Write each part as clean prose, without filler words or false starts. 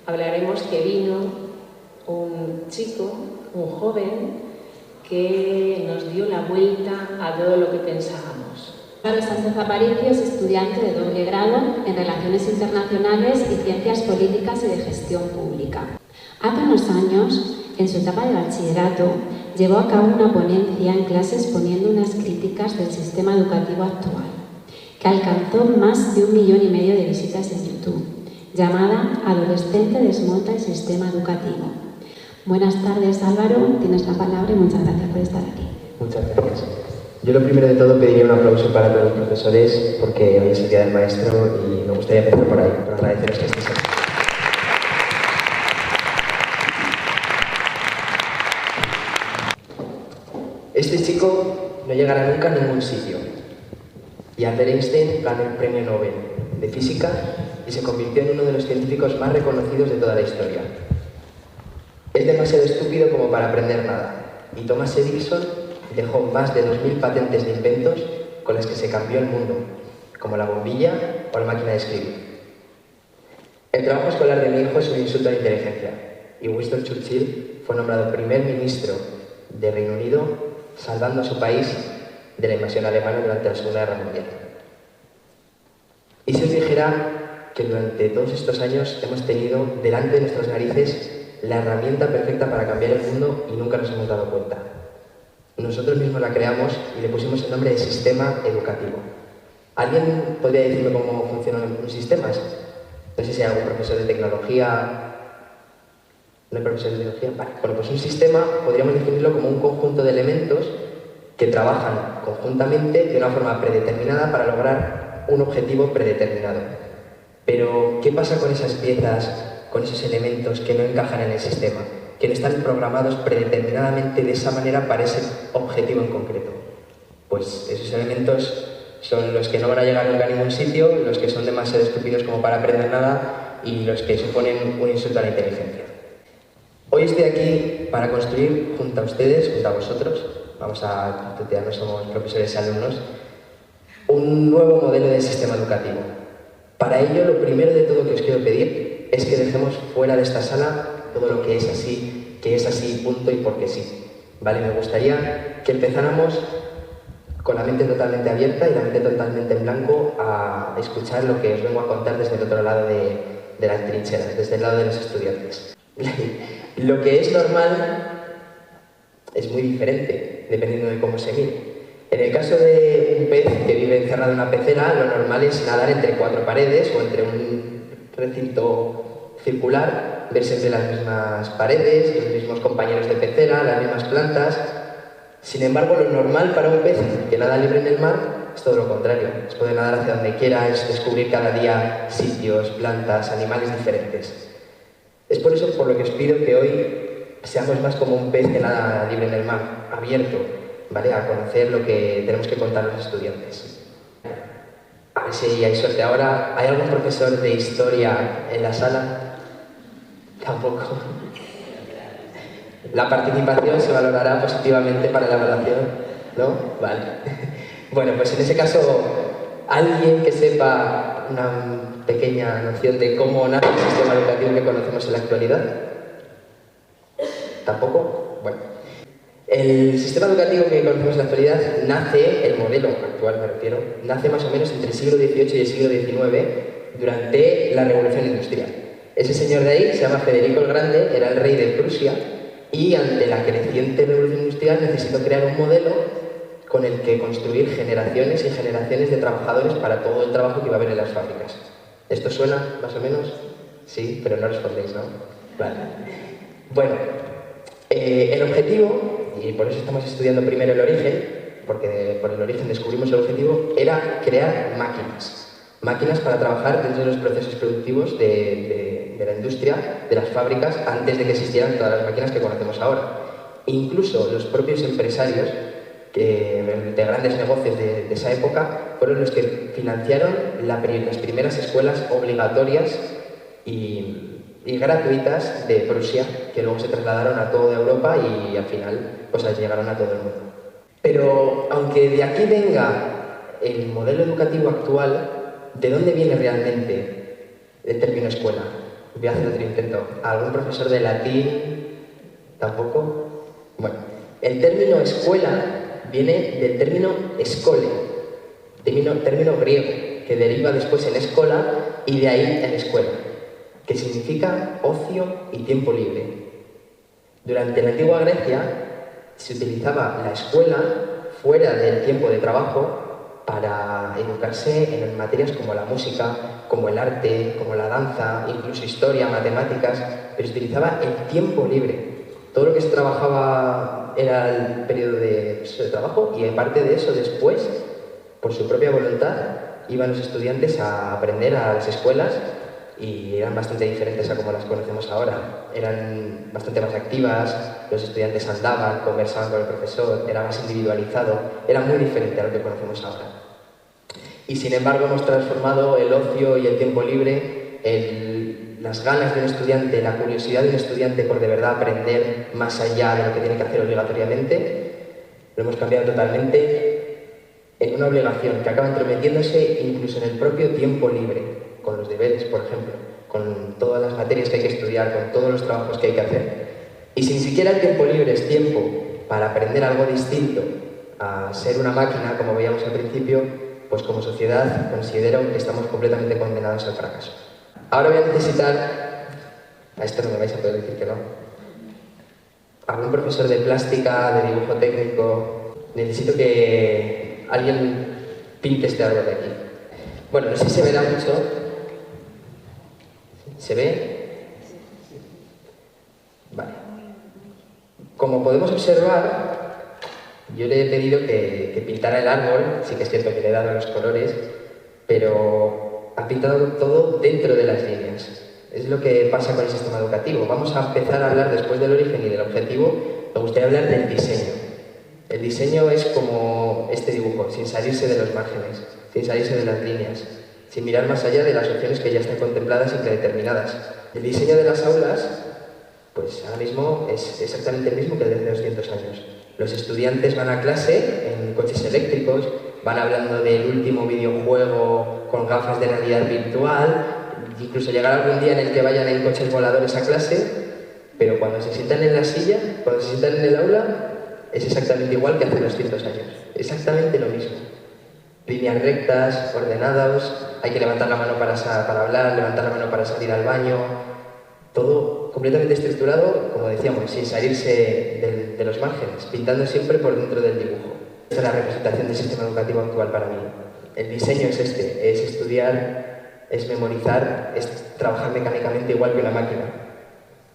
hablaremos que vino un chico, un joven, que nos dio la vuelta a todo lo que pensábamos. Álvaro Sánchez Aparicio es estudiante de doble grado en Relaciones Internacionales y Ciencias Políticas y de Gestión Pública. Hace unos años, en su etapa de bachillerato, llevó a cabo una ponencia en clase exponiendo unas críticas del sistema educativo actual, que alcanzó más de 1,5 millones de visitas en YouTube, llamada Adolescente desmonta el sistema educativo. Buenas tardes, Álvaro, tienes la palabra y muchas gracias por estar aquí. Muchas gracias. Yo lo primero de todo pediría un aplauso para todos los profesores porque hoy es el Día del Maestro y me gustaría empezar por ahí, por agradecerles que estéis aquí. Este chico no llegará nunca a ningún sitio y Albert Einstein ganó el premio Nobel de Física y se convirtió en uno de los científicos más reconocidos de toda la historia. Es demasiado estúpido como para aprender nada y Thomas Edison dejó más de 2.000 patentes de inventos con las que se cambió el mundo, como la bombilla o la máquina de escribir. El trabajo escolar de mi hijo es un insulto a la inteligencia y Winston Churchill fue nombrado primer ministro de Reino Unido salvando a su país de la invasión alemana durante la Segunda Guerra Mundial. Y si os dijera que durante todos estos años hemos tenido delante de nuestras narices la herramienta perfecta para cambiar el mundo y nunca nos hemos dado cuenta. Nosotros mismos la creamos y le pusimos el nombre de sistema educativo. ¿Alguien podría decirme cómo funcionan los sistemas? No sé si hay algún profesor de tecnología. ¿No hay profesor de tecnología? Vale. Bueno, pues un sistema podríamos definirlo como un conjunto de elementos que trabajan conjuntamente de una forma predeterminada para lograr un objetivo predeterminado. Pero, ¿qué pasa con esas piezas, con esos elementos que no encajan en el sistema, que no están programados predeterminadamente de esa manera para ese objetivo en concreto? Pues esos elementos son los que no van a llegar nunca a ningún sitio, los que son demasiado estúpidos como para aprender nada y los que suponen un insulto a la inteligencia. Hoy estoy aquí para construir junto a ustedes, junto a vosotros, vamos a tutearnos, somos profesores y alumnos, un nuevo modelo de sistema educativo. Para ello, lo primero de todo que os quiero pedir es que dejemos fuera de esta sala todo lo que es así, punto y porque sí. ¿Vale? Me gustaría que empezáramos con la mente totalmente abierta y la mente totalmente en blanco a escuchar lo que os vengo a contar desde el otro lado de las trincheras, desde el lado de los estudiantes. Lo que es normal es muy diferente, dependiendo de cómo se mire. En el caso de un pez que vive encerrado en una pecera, lo normal es nadar entre 4 paredes o entre un recinto circular, ver siempre las mismas paredes, los mismos compañeros de pecera, las mismas plantas. Sin embargo, lo normal para un pez que nada libre en el mar es todo lo contrario. Es poder nadar hacia donde quiera, es descubrir cada día sitios, plantas, animales diferentes. Es por eso por lo que os pido que hoy seamos más como un pez que nada libre en el mar, abierto, ¿vale? A conocer lo que tenemos que contar los estudiantes. A ver si hay suerte. Ahora, ¿hay algún profesor de historia en la sala? Tampoco. La participación se valorará positivamente para la evaluación, ¿no? Vale. Bueno, pues en ese caso, alguien que sepa una pequeña noción de cómo nace el sistema educativo que conocemos en la actualidad. ¿Tampoco? Bueno. El sistema educativo que conocemos en la actualidad nace, el modelo actual me refiero, nace más o menos entre el siglo XVIII y el siglo XIX durante la Revolución Industrial. Ese señor de ahí se llama Federico el Grande, era el rey de Prusia y ante la creciente Revolución Industrial necesitó crear un modelo con el que construir generaciones y generaciones de trabajadores para todo el trabajo que iba a haber en las fábricas. ¿Esto suena más o menos? Sí, pero no respondéis, ¿no? Vale. Bueno, el objetivo, y por eso estamos estudiando primero el origen, porque por el origen descubrimos el objetivo, era crear máquinas. Máquinas para trabajar dentro de los procesos productivos de la industria, de las fábricas, antes de que existieran todas las máquinas que conocemos ahora. Incluso los propios empresarios de grandes negocios de esa época fueron los que financiaron las primeras escuelas obligatorias y gratuitas de Prusia, que luego se trasladaron a toda Europa y al final pues llegaron a todo el mundo. Pero aunque de aquí venga el modelo educativo actual, ¿de dónde viene realmente el término escuela? Voy a hacer otro intento. ¿Algún profesor de latín? ¿Tampoco? Bueno, el término escuela viene del término escole, término griego, que deriva después en escola y de ahí en escuela, que significa ocio y tiempo libre. Durante la antigua Grecia se utilizaba la escuela fuera del tiempo de trabajo para educarse en materias como la música, como el arte, como la danza, incluso historia, matemáticas, pero se utilizaba el tiempo libre. Todo lo que se trabajaba era el periodo de trabajo y aparte de eso después, por su propia voluntad, iban los estudiantes a aprender a las escuelas y eran bastante diferentes a como las conocemos ahora. Eran bastante más activas, los estudiantes andaban, conversaban con el profesor, era más individualizado, era muy diferente a lo que conocemos ahora. Y sin embargo hemos transformado el ocio y el tiempo libre, las ganas de un estudiante, la curiosidad de un estudiante por de verdad aprender más allá de lo que tiene que hacer obligatoriamente, lo hemos cambiado totalmente en una obligación que acaba entrometiéndose incluso en el propio tiempo libre, con los deberes, por ejemplo, con todas las materias que hay que estudiar, con todos los trabajos que hay que hacer. Y si ni siquiera el tiempo libre es tiempo para aprender algo distinto a ser una máquina, como veíamos al principio, pues como sociedad considero que estamos completamente condenados al fracaso. Ahora voy a necesitar, a esto no me vais a poder decir que no, algún profesor de plástica, de dibujo técnico, necesito que alguien pinte este árbol de aquí. Bueno, no sé si se verá mucho. ¿Se ve? Vale. Como podemos observar, yo le he pedido que pintara el árbol, sí que es cierto que le he dado los colores, pero ha pintado todo dentro de las líneas. Es lo que pasa con el sistema educativo. Vamos a empezar a hablar después del origen y del objetivo. Me gustaría hablar del diseño. El diseño es como este dibujo, sin salirse de los márgenes, sin salirse de las líneas, sin mirar más allá de las opciones que ya están contempladas y predeterminadas. El diseño de las aulas, pues ahora mismo es exactamente el mismo que desde hace 200 años. Los estudiantes van a clase en coches eléctricos, van hablando del último videojuego con gafas de realidad virtual, incluso llegar algún día en el que vayan en coches voladores a clase, pero cuando se sientan en la silla, cuando se sientan en el aula, es exactamente igual que hace 200 años. Exactamente lo mismo. Líneas rectas, ordenados, hay que levantar la mano para hablar, levantar la mano para salir al baño, todo completamente estructurado, como decíamos, sin salirse de los márgenes, pintando siempre por dentro del dibujo. Esta es la representación del sistema educativo actual para mí. El diseño es este, es estudiar, es memorizar, es trabajar mecánicamente igual que una máquina.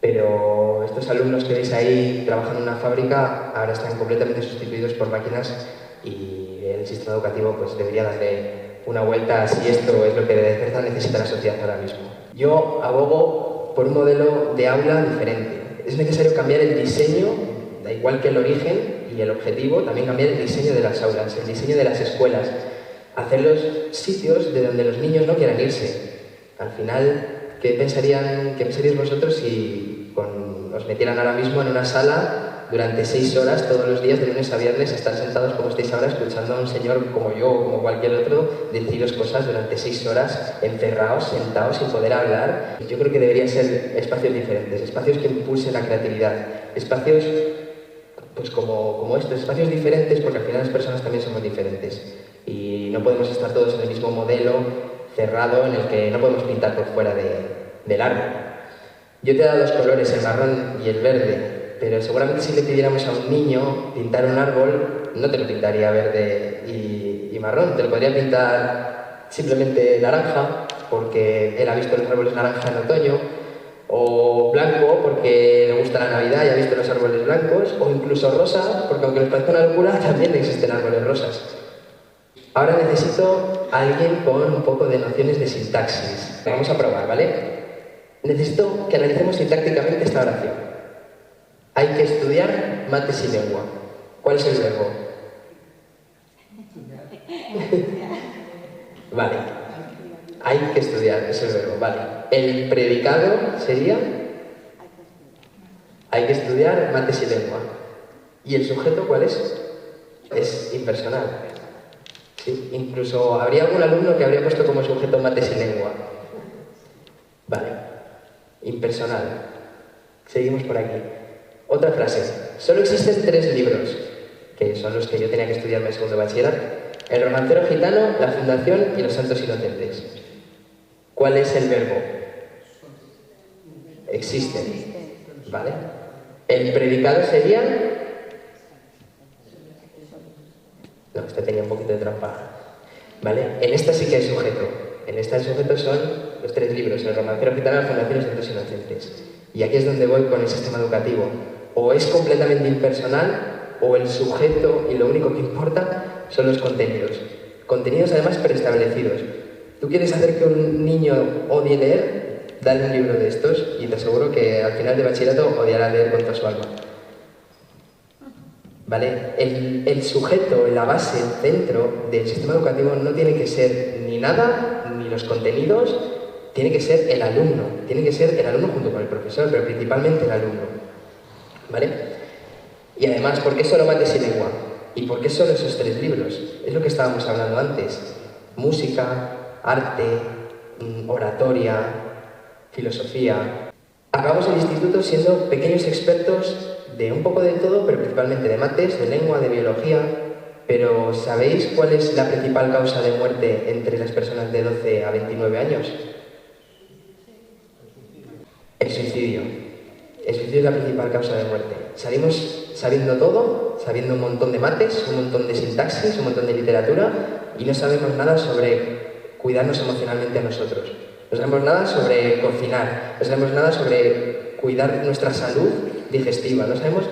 Pero estos alumnos que veis ahí trabajando en una fábrica ahora están completamente sustituidos por máquinas y el sistema educativo pues debería darle una vuelta si esto es lo que de verdad necesita la sociedad ahora mismo. Yo abogo por un modelo de aula diferente. Es necesario cambiar el diseño, da igual que el origen y el objetivo, también cambiar el diseño de las aulas, el diseño de las escuelas, hacerlos sitios de donde los niños no quieran irse. Al final, ¿qué pensaríais vosotros si os metieran ahora mismo en una sala durante 6 horas todos los días de lunes a viernes, estar sentados como estáis ahora escuchando a un señor como yo o como cualquier otro deciros cosas durante 6 horas encerrados, sentados sin poder hablar? Yo creo que deberían ser espacios diferentes, espacios que impulsen la creatividad, espacios pues como estos, espacios diferentes porque al final las personas también somos diferentes y no podemos estar todos en el mismo modelo cerrado en el que no podemos pintar por fuera del árbol. Yo te he dado los colores, el marrón y el verde, pero seguramente si le pidiéramos a un niño pintar un árbol, no te lo pintaría verde y marrón, te lo podría pintar simplemente naranja, porque él ha visto los árboles naranja en otoño, o blanco, porque le gusta la Navidad y ha visto los árboles blancos, o incluso rosa, porque aunque les parezca una locura, también existen árboles rosas. Ahora necesito a alguien con un poco de nociones de sintaxis. Vamos a probar, ¿vale? Necesito que analicemos sintácticamente esta oración. Hay que estudiar mates y lengua. ¿Cuál es el verbo? Vale. Hay que estudiar, es el verbo, vale. El predicado sería hay que estudiar mates y lengua. ¿Y el sujeto cuál es? Es impersonal. ¿Sí? Incluso habría algún alumno que habría puesto como sujeto mates y lengua. Vale. Impersonal. Seguimos por aquí. Otra frase. Solo existen 3 libros, que son los que yo tenía que estudiarme en segundo de bachillerato. El romancero gitano, la fundación y los santos inocentes. ¿Cuál es el verbo? Existen. ¿Vale? El predicado sería... No, este tenía un poquito de trampa. ¿Vale? En esta sí que hay sujeto. En esta el sujeto son los 3 libros, el romancero gitano, la fundación y los santos inocentes. Y aquí es donde voy con el sistema educativo. O es completamente impersonal, o el sujeto y lo único que importa son los contenidos. Contenidos además preestablecidos. ¿Tú quieres hacer que un niño odie leer? Dale un libro de estos y te aseguro que al final de bachillerato odiará leer con toda su alma. ¿Vale? El sujeto, la base, el centro del sistema educativo no tiene que ser ni nada, ni los contenidos, tiene que ser el alumno. Tiene que ser el alumno junto con el profesor, pero principalmente el alumno. ¿Vale? Y además, ¿por qué solo mates y lengua? ¿Y por qué solo esos 3 libros? Es lo que estábamos hablando antes. Música, arte, oratoria, filosofía. Acabamos el instituto siendo pequeños expertos de un poco de todo, pero principalmente de mates, de lengua, de biología. Pero ¿sabéis cuál es la principal causa de muerte entre las personas de 12 a 29 años? El suicidio. El suicidio es la principal causa de muerte. Salimos sabiendo todo, sabiendo un montón de mates, un montón de sintaxis, un montón de literatura, y no sabemos nada sobre cuidarnos emocionalmente a nosotros. No sabemos nada sobre cocinar, no sabemos nada sobre cuidar nuestra salud digestiva, no sabemos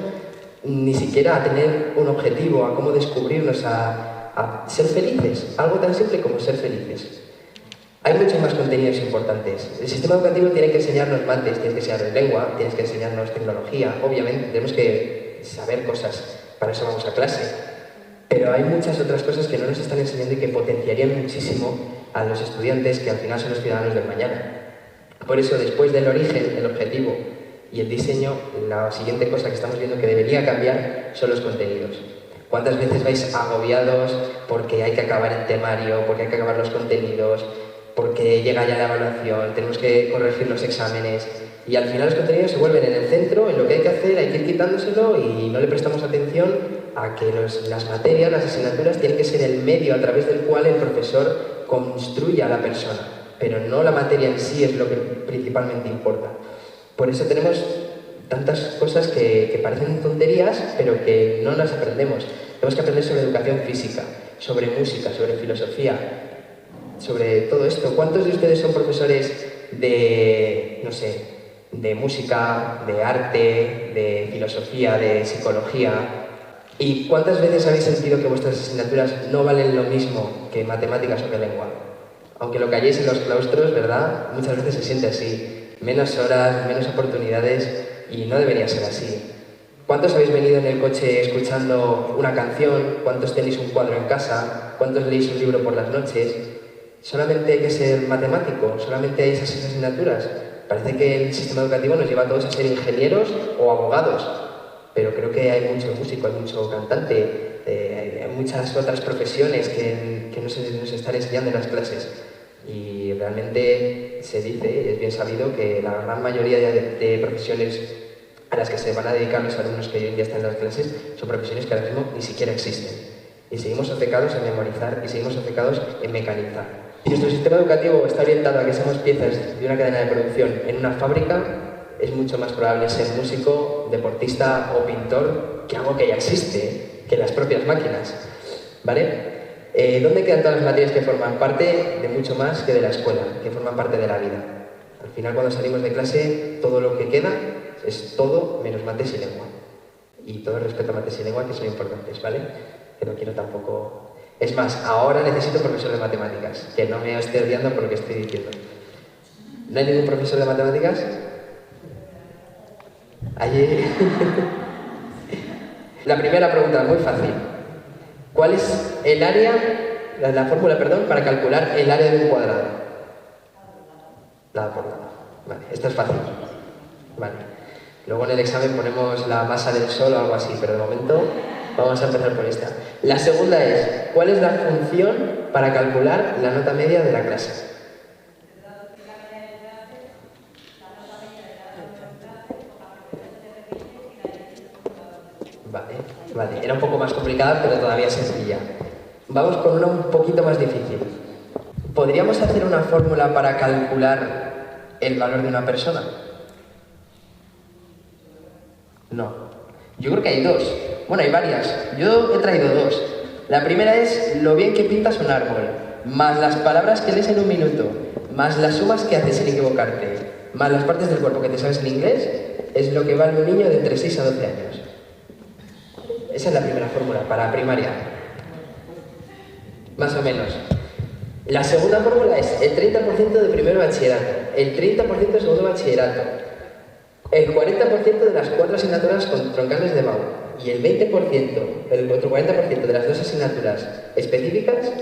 ni siquiera a tener un objetivo, a cómo descubrirnos, a ser felices, algo tan simple como ser felices. Hay muchos más contenidos importantes. El sistema educativo tiene que enseñarnos mates, tiene que enseñarnos lengua, tiene que enseñarnos tecnología. Obviamente tenemos que saber cosas, para eso vamos a clase. Pero hay muchas otras cosas que no nos están enseñando y que potenciarían muchísimo a los estudiantes que al final son los ciudadanos del mañana. Por eso, después del origen, el objetivo y el diseño, la siguiente cosa que estamos viendo que debería cambiar son los contenidos. ¿Cuántas veces vais agobiados porque hay que acabar el temario, porque hay que acabar los contenidos, porque llega ya la evaluación, tenemos que corregir los exámenes y al final los contenidos se vuelven en el centro, en lo que hay que hacer, hay que ir quitándoselo y no le prestamos atención a que las materias, las asignaturas tienen que ser el medio a través del cual el profesor construye a la persona, pero no la materia en sí es lo que principalmente importa. Por eso tenemos tantas cosas que parecen tonterías, pero que no las aprendemos. Tenemos que aprender sobre educación física, sobre música, sobre filosofía, sobre todo esto. ¿Cuántos de ustedes son profesores de, no sé, de música, de arte, de filosofía, de psicología? ¿Y cuántas veces habéis sentido que vuestras asignaturas no valen lo mismo que matemáticas o que lengua? Aunque lo calléis en los claustros, ¿verdad? Muchas veces se siente así. Menos horas, menos oportunidades, y no debería ser así. ¿Cuántos habéis venido en el coche escuchando una canción? ¿Cuántos tenéis un cuadro en casa? ¿Cuántos leéis un libro por las noches? ¿Solamente hay que ser matemático? ¿Solamente hay esas asignaturas? Parece que el sistema educativo nos lleva a todos a ser ingenieros o abogados, pero creo que hay mucho músico, hay mucho cantante, hay muchas otras profesiones que nos están enseñando en las clases. Y realmente se dice, es bien sabido, que la gran mayoría de profesiones a las que se van a dedicar los alumnos que hoy en día están en las clases son profesiones que ahora mismo ni siquiera existen. Y seguimos obcecados en memorizar y seguimos obcecados en mecanizar. Si nuestro sistema educativo está orientado a que seamos piezas de una cadena de producción en una fábrica, es mucho más probable ser músico, deportista o pintor que algo que ya existe, que las propias máquinas. ¿Vale? ¿Dónde quedan todas las materias que forman parte de mucho más que de la escuela, que forman parte de la vida? Al final, cuando salimos de clase, todo lo que queda es todo menos mates y lengua. Y todo el respeto a mates y lengua, que son importantes, ¿vale? Que no quiero tampoco... Es más, ahora necesito un profesor de matemáticas, que no me esté odiando por lo que estoy diciendo. ¿No hay ningún profesor de matemáticas? Allí... La primera pregunta, muy fácil. ¿Cuál es el área, la fórmula, perdón, para calcular el área de un cuadrado? Nada por nada. Vale, esta es fácil. Vale. Luego en el examen ponemos la masa del Sol o algo así, pero de momento vamos a empezar por esta. La segunda es, ¿cuál es la función para calcular la nota media de la clase? Vale. Era un poco más complicada, pero todavía sencilla. Vamos con una un poquito más difícil. ¿Podríamos hacer una fórmula para calcular el valor de una persona? No. Yo creo que hay dos. Bueno, hay varias. Yo he traído dos. La primera es lo bien que pintas un árbol, más las palabras que lees en un minuto, más las sumas que haces sin equivocarte, más las partes del cuerpo que te sabes en inglés, es lo que vale un niño de entre 6 a 12 años. Esa es la primera fórmula para primaria. Más o menos. La segunda fórmula es el 30% de primero bachillerato, el 30% de segundo bachillerato, el 40% de las 4 asignaturas con troncales de BAU y el 20%, el otro 40% de las 2 asignaturas específicas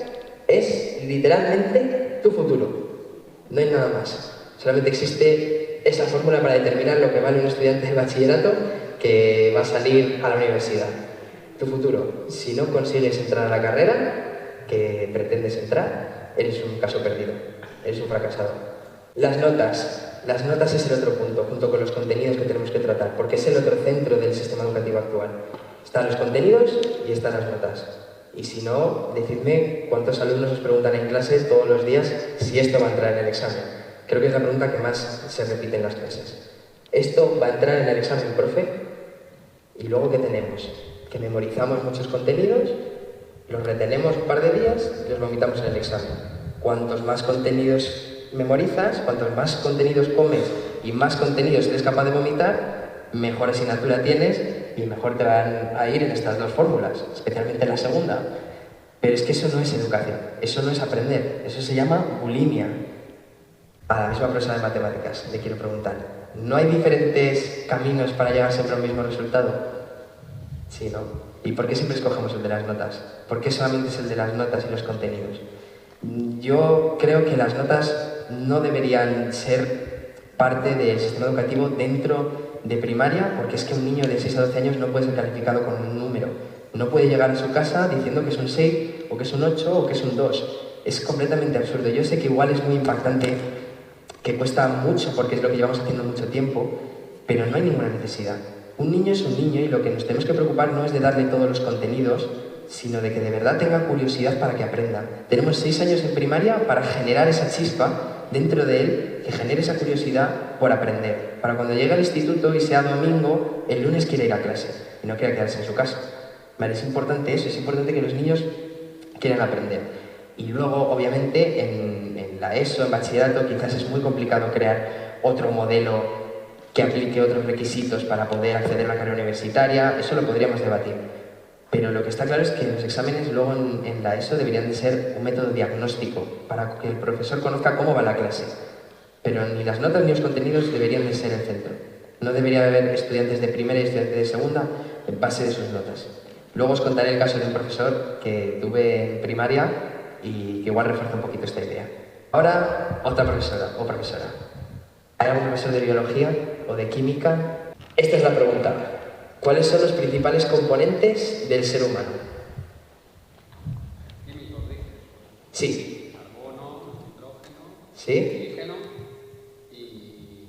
es literalmente tu futuro. No hay nada más. Solamente existe esa fórmula para determinar lo que vale un estudiante de bachillerato que va a salir a la universidad. Tu futuro. Si no consigues entrar a la carrera que pretendes entrar, eres un caso perdido. Eres un fracasado. Las notas. Las notas es el otro punto, junto con los contenidos que tenemos que tratar, porque es el otro centro del sistema educativo actual. Están los contenidos y están las notas. Y si no, decidme cuántos alumnos os preguntan en clase todos los días si esto va a entrar en el examen. Creo que es la pregunta que más se repite en las clases. ¿Esto va a entrar en el examen, profe? Y luego, ¿qué tenemos? Que memorizamos muchos contenidos, los retenemos un par de días y los vomitamos en el examen. Cuantos más contenidos memorizas, cuantos más contenidos comes y más contenidos eres capaz de vomitar, mejor asignatura tienes y mejor te van a ir en estas dos fórmulas, especialmente en la segunda. Pero es que eso no es educación, eso no es aprender, eso se llama bulimia. A la misma profesora de matemáticas le quiero preguntar, ¿no hay diferentes caminos para llegar siempre al mismo resultado? Sí, ¿no? ¿Y por qué siempre escogemos el de las notas? ¿Por qué solamente es el de las notas y los contenidos? Yo creo que las notas no deberían ser parte del sistema educativo dentro de primaria, porque es que un niño de 6 a 12 años no puede ser calificado con un número. No puede llegar a su casa diciendo que es un 6, o que es un 8, o que es un 2. Es completamente absurdo. Yo sé que igual es muy impactante, que cuesta mucho, porque es lo que llevamos haciendo mucho tiempo, pero no hay ninguna necesidad. Un niño es un niño y lo que nos tenemos que preocupar no es de darle todos los contenidos, sino de que de verdad tenga curiosidad para que aprenda. Tenemos 6 años en primaria para generar esa chispa dentro de él, que genere esa curiosidad por aprender. Para cuando llegue al instituto y sea domingo, el lunes quiera ir a clase y no quiera quedarse en su casa. ¿Vale? Es importante eso, es importante que los niños quieran aprender. Y luego, obviamente, en la ESO, en bachillerato, quizás es muy complicado crear otro modelo que aplique otros requisitos para poder acceder a la carrera universitaria. Eso lo podríamos debatir. Pero lo que está claro es que los exámenes luego en la ESO deberían de ser un método diagnóstico para que el profesor conozca cómo va la clase. Pero ni las notas ni los contenidos deberían de ser el centro. No debería haber estudiantes de primera y estudiantes de segunda en base de sus notas. Luego os contaré el caso de un profesor que tuve en primaria y que igual refuerza un poquito esta idea. Ahora, otra profesora o profesora. ¿Hay algún profesor de biología o de química? Esta es la pregunta. ¿Cuáles son los principales componentes del ser humano? Químicos, dices. Sí. Carbono, hidrógeno, ¿Sí? oxígeno y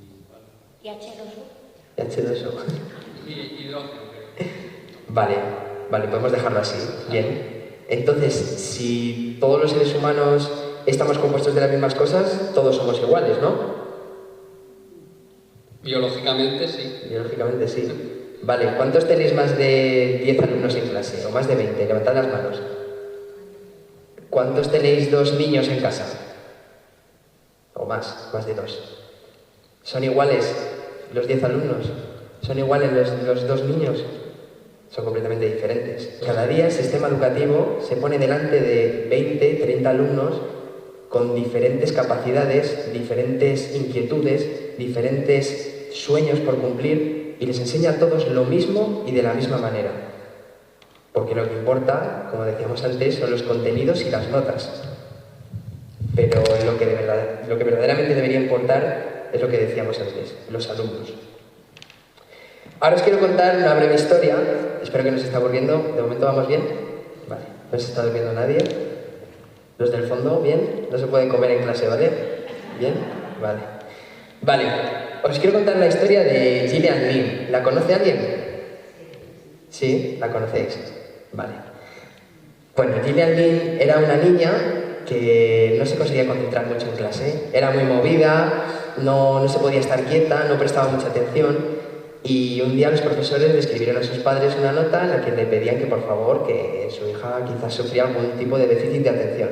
¿Y H2O? H2O. Y hidrógeno, creo. Vale, podemos dejarlo así. Bien. Entonces, si todos los seres humanos estamos compuestos de las mismas cosas, todos somos iguales, ¿no? Biológicamente, sí. Biológicamente sí. Vale, ¿cuántos tenéis más de 10 alumnos en clase? ¿O más de 20? Levantad las manos. ¿Cuántos tenéis 2 niños en casa? ¿O más de 2? ¿Son iguales los 10 alumnos? ¿Son iguales los 2 niños? Son completamente diferentes. Cada día el sistema educativo se pone delante de 20, 30 alumnos con diferentes capacidades, diferentes inquietudes, diferentes sueños por cumplir y les enseña a todos lo mismo y de la misma manera. Porque lo que importa, como decíamos antes, son los contenidos y las notas. Pero lo que verdaderamente debería importar es lo que decíamos antes, los alumnos. Ahora os quiero contar una breve historia. Espero que no se esté aburriendo. ¿De momento vamos bien? Vale, no se está durmiendo nadie. ¿Los del fondo? ¿Bien? No se pueden comer en clase, ¿vale? ¿Bien? Vale, os quiero contar la historia de Gillian Lynn. ¿La conoce alguien? ¿Sí? ¿La conocéis? Vale. Bueno, Gillian Lynn era una niña que no se conseguía concentrar mucho en clase. Era muy movida, no se podía estar quieta, no prestaba mucha atención. Y un día los profesores le escribieron a sus padres una nota en la que le pedían que por favor, que su hija quizás sufría algún tipo de déficit de atención.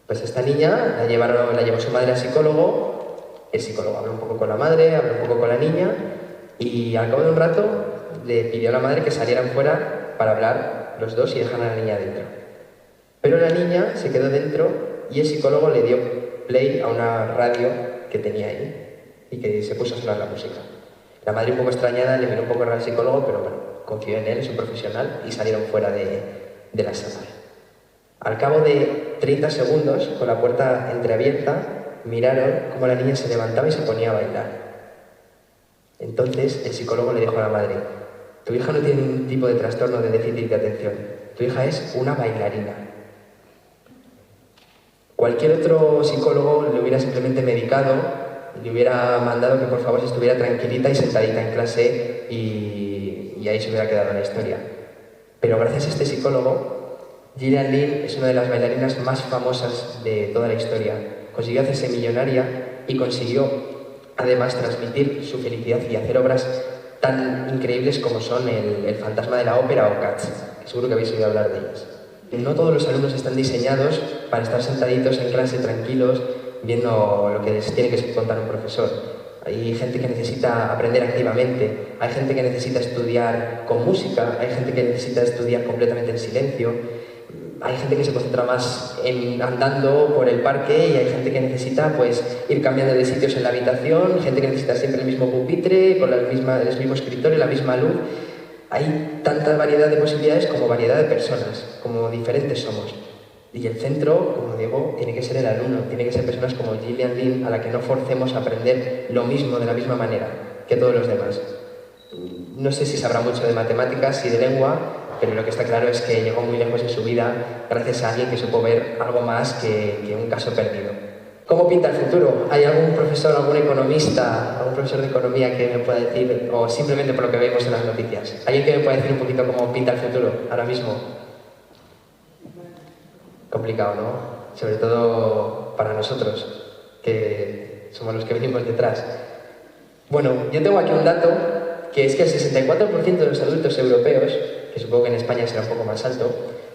Pues esta niña la llevó su madre al psicólogo, el psicólogo habló un poco con la madre, habló un poco con la niña y al cabo de un rato le pidió a la madre que salieran fuera para hablar los dos y dejaran a la niña dentro. Pero la niña se quedó dentro y el psicólogo le dio play a una radio que tenía ahí y que se puso a sonar la música. La madre un poco extrañada le miró un poco raro al psicólogo, pero bueno, confió en él, es un profesional, y salieron fuera de la sala. Al cabo de 30 segundos, con la puerta entreabierta, miraron cómo la niña se levantaba y se ponía a bailar. Entonces el psicólogo le dijo a la madre: tu hija no tiene ningún tipo de trastorno de déficit de atención, tu hija es una bailarina. Cualquier otro psicólogo le hubiera simplemente medicado, le hubiera mandado que por favor se estuviera tranquilita y sentadita en clase y ahí se hubiera quedado la historia. Pero gracias a este psicólogo, Gillian Lynn es una de las bailarinas más famosas de toda la historia. Consiguió hacerse millonaria y consiguió además transmitir su felicidad y hacer obras tan increíbles como son el Fantasma de la Ópera o Cats, que seguro que habéis oído hablar de ellas. No todos los alumnos están diseñados para estar sentaditos en clase tranquilos viendo lo que les tiene que contar un profesor. Hay gente que necesita aprender activamente, hay gente que necesita estudiar con música, hay gente que necesita estudiar completamente en silencio, hay gente que se concentra más en andando por el parque y hay gente que necesita pues ir cambiando de sitios en la habitación, gente que necesita siempre el mismo pupitre, con el mismo escritorio, la misma luz. Hay tanta variedad de posibilidades como variedad de personas, como diferentes somos. Y el centro, como digo, tiene que ser el alumno, tiene que ser personas como Gillian Lynn, a la que no forcemos a aprender lo mismo de la misma manera que todos los demás. No sé si sabrá mucho de matemáticas y de lengua, pero lo que está claro es que llegó muy lejos en su vida gracias a alguien que supo ver algo más que un caso perdido. ¿Cómo pinta el futuro? ¿Hay algún profesor, algún economista, algún profesor de economía que me pueda decir, o simplemente por lo que vemos en las noticias? ¿Alguien que me pueda decir un poquito cómo pinta el futuro ahora mismo? Complicado, ¿no? Sobre todo para nosotros, que somos los que venimos detrás. Bueno, yo tengo aquí un dato, que es que el 64% de los adultos europeos, que supongo que en España será un poco más alto,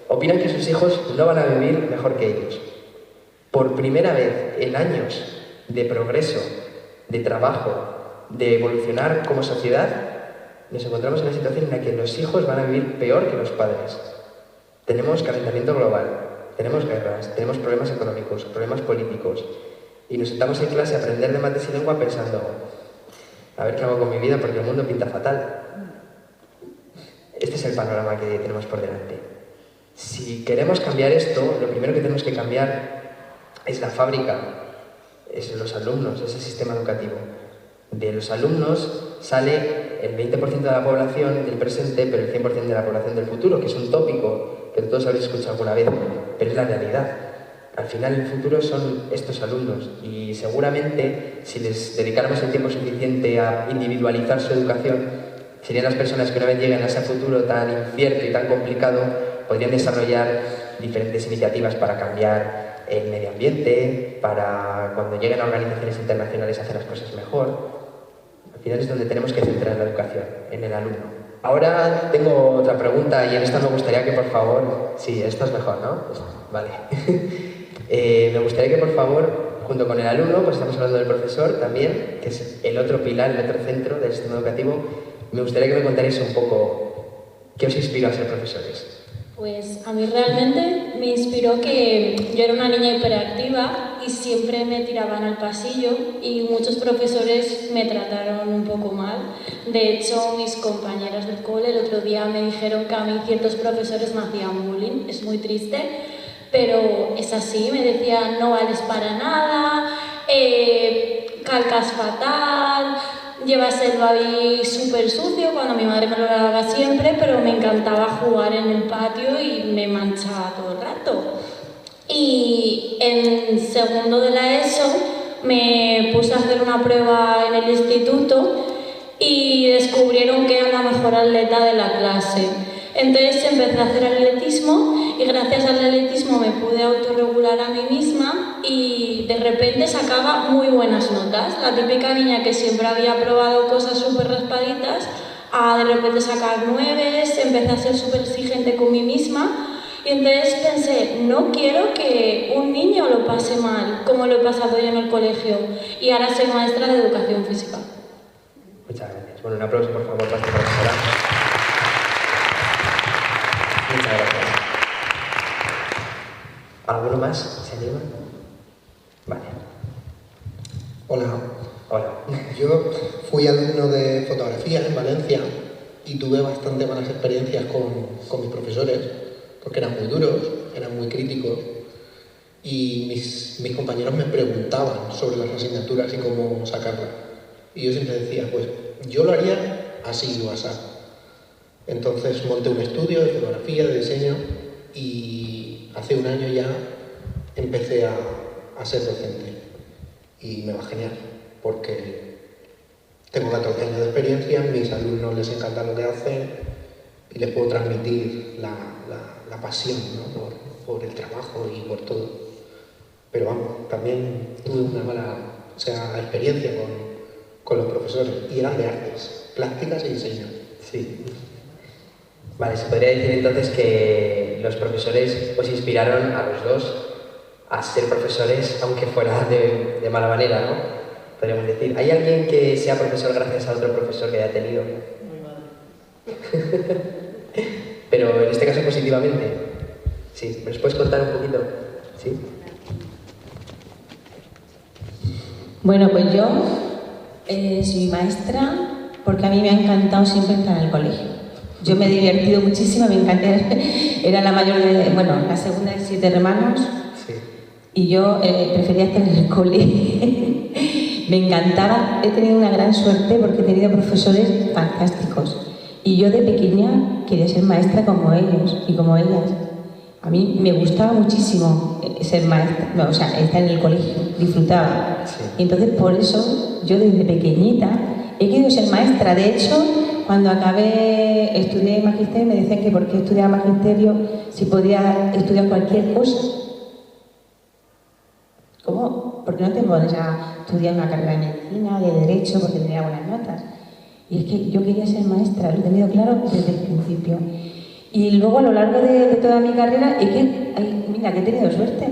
opinan que sus hijos no van a vivir mejor que ellos. Por primera vez en años de progreso, de trabajo, de evolucionar como sociedad, nos encontramos en una situación en la que los hijos van a vivir peor que los padres. Tenemos calentamiento global, tenemos guerras, tenemos problemas económicos, problemas políticos, y nos sentamos en clase a aprender de mates y lengua pensando: a ver qué hago con mi vida porque el mundo pinta fatal. Este es el panorama que tenemos por delante. Si queremos cambiar esto, lo primero que tenemos que cambiar es la fábrica, es los alumnos, es el sistema educativo. De los alumnos sale el 20% de la población del presente, pero el 100% de la población del futuro, que es un tópico que todos habéis escuchado alguna vez, pero es la realidad. Al final el futuro son estos alumnos y seguramente si les dedicáramos el tiempo suficiente a individualizar su educación, serían las personas que una vez lleguen a ese futuro tan incierto y tan complicado, podrían desarrollar diferentes iniciativas para cambiar el medio ambiente, para cuando lleguen a organizaciones internacionales hacer las cosas mejor. Al final es donde tenemos que centrar la educación, en el alumno. Ahora tengo otra pregunta y en esta me gustaría que por favor... Sí, esto es mejor, ¿no? Vale. Me gustaría que por favor, junto con el alumno, pues estamos hablando del profesor también, que es el otro pilar, el otro centro del sistema educativo, me gustaría que me contarais un poco qué os inspiró a ser profesores. Pues a mí realmente me inspiró que yo era una niña hiperactiva y siempre me tiraban al pasillo y muchos profesores me trataron un poco mal. De hecho, mis compañeras del cole el otro día me dijeron que a mí ciertos profesores me hacían bullying. Es muy triste, pero es así. Me decían: no vales para nada, calcas fatal, llevas el babi súper sucio, cuando mi madre me lo lavaba siempre, pero me encantaba jugar en el patio y me manchaba todo el rato. Y en segundo de la ESO me puse a hacer una prueba en el instituto y descubrieron que era la mejor atleta de la clase. Entonces empecé a hacer atletismo y gracias al atletismo me pude autorregular a mí misma y de repente sacaba muy buenas notas. La típica niña que siempre había probado cosas súper raspaditas, a de repente sacar 9, empecé a ser súper exigente con mí misma y entonces pensé, no quiero que un niño lo pase mal como lo he pasado yo en el colegio y ahora soy maestra de educación física. Muchas gracias. Bueno, un aplauso por favor para esta profesora. Muchas gracias. ¿Alguno más se anima? Vale. Hola. Hola. Yo fui alumno de fotografía en Valencia y tuve bastante malas experiencias con mis profesores porque eran muy duros, eran muy críticos y mis compañeros me preguntaban sobre las asignaturas y cómo sacarlas. Y yo siempre decía, pues yo lo haría así o así. Entonces monté un estudio de fotografía, de diseño y hace un año ya empecé a ser docente y me va genial porque tengo 14 años de experiencia, a mis alumnos les encanta lo que hacen y les puedo transmitir la pasión, ¿no? por el trabajo y por todo. Pero vamos, también tuve una mala experiencia con los profesores y eran de artes, plásticas y diseño. Sí. Vale, se podría decir entonces que los profesores os inspiraron a los dos a ser profesores, aunque fuera de mala manera, ¿no? Podríamos decir. ¿Hay alguien que sea profesor gracias a otro profesor que haya tenido? Mi madre. Pero en este caso positivamente. Sí, ¿me los puedes contar un poquito? Sí. Bueno, pues yo soy maestra porque a mí me ha encantado siempre estar en el colegio. Yo me he divertido muchísimo, me encanta. Era la mayor de, bueno, la segunda de 7 hermanos. Sí. Y yo prefería estar en el cole. Me encantaba, he tenido una gran suerte porque he tenido profesores fantásticos. Y yo de pequeña quería ser maestra como ellos y como ellas. A mí me gustaba muchísimo ser maestra, o sea, estar en el colegio, disfrutaba. Sí. Y entonces por eso yo desde pequeñita he querido ser maestra. De hecho, cuando estudié magisterio, me decían que por qué estudiaba magisterio si podía estudiar cualquier cosa. ¿Cómo? ¿Por qué no te pones a estudiar una carrera de medicina, de derecho, porque tenía buenas notas? Y es que yo quería ser maestra, lo he tenido claro desde el principio. Y luego a lo largo de toda mi carrera, mira, que he tenido suerte.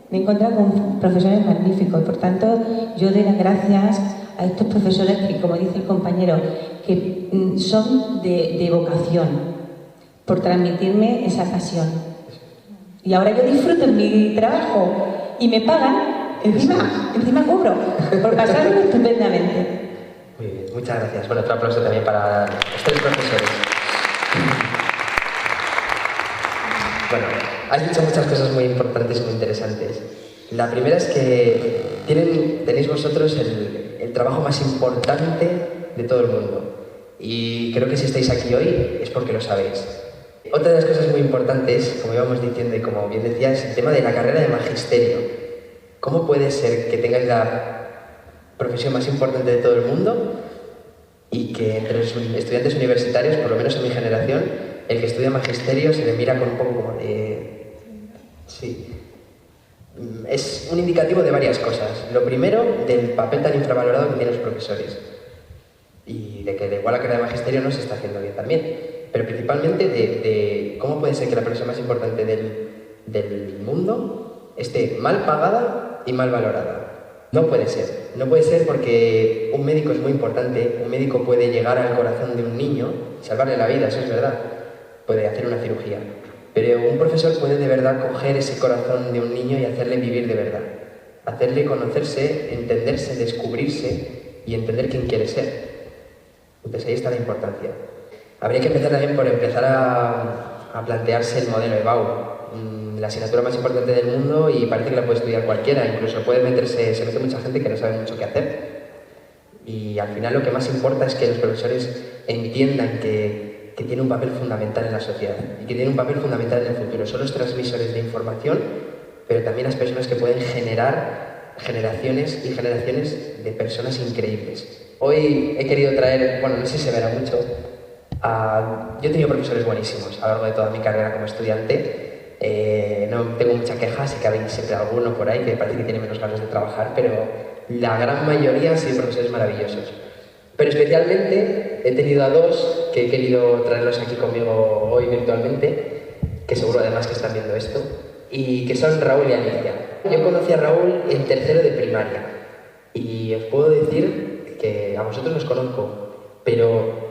Me he encontrado con profesores magníficos. Por tanto, yo doy las gracias a estos profesores que, como dice el compañero, que son de vocación, por transmitirme esa pasión. Y ahora yo disfruto en mi trabajo y me pagan, encima cobro, por pasarlo estupendamente. Muy bien, muchas gracias. Bueno, otro aplauso también para los 3 profesores. Bueno, has dicho muchas cosas muy importantes y muy interesantes. La primera es que tenéis vosotros el trabajo más importante de todo el mundo. Y creo que si estáis aquí hoy es porque lo sabéis. Otra de las cosas muy importantes, como íbamos diciendo y como bien decía, es el tema de la carrera de magisterio. ¿Cómo puede ser que tengáis la profesión más importante de todo el mundo y que entre los estudiantes universitarios, por lo menos en mi generación, el que estudia magisterio se le mira con un poco como de... Sí. Es un indicativo de varias cosas. Lo primero, del papel tan infravalorado que tienen los profesores. Y de que igual la carrera de magisterio no se está haciendo bien también. Pero principalmente de cómo puede ser que la profesión más importante del mundo esté mal pagada y mal valorada. No puede ser. No puede ser porque un médico es muy importante. Un médico puede llegar al corazón de un niño, salvarle la vida, eso es verdad. Puede hacer una cirugía. Pero un profesor puede de verdad coger ese corazón de un niño y hacerle vivir de verdad. Hacerle conocerse, entenderse, descubrirse y entender quién quiere ser. Entonces ahí está la importancia. Habría que empezar también por empezar a plantearse el modelo EBAU, la asignatura más importante del mundo y parece que la puede estudiar cualquiera, incluso se mete mucha gente que no sabe mucho qué hacer. Y al final lo que más importa es que los profesores entiendan que tiene un papel fundamental en la sociedad y que tiene un papel fundamental en el futuro. Son los transmisores de información, pero también las personas que pueden generar generaciones y generaciones de personas increíbles. Hoy he querido traer, bueno, no sé si se verá mucho, yo he tenido profesores buenísimos a lo largo de toda mi carrera como estudiante. No tengo mucha queja, sí que hay siempre alguno por ahí que parece que tiene menos ganas de trabajar, pero la gran mayoría han sido profesores maravillosos. Pero especialmente he tenido a dos que he querido traerlos aquí conmigo hoy virtualmente, que seguro además que están viendo esto, y que son Raúl y Alicia. Yo conocí a Raúl en tercero de primaria y os puedo decir que a vosotros os conozco, pero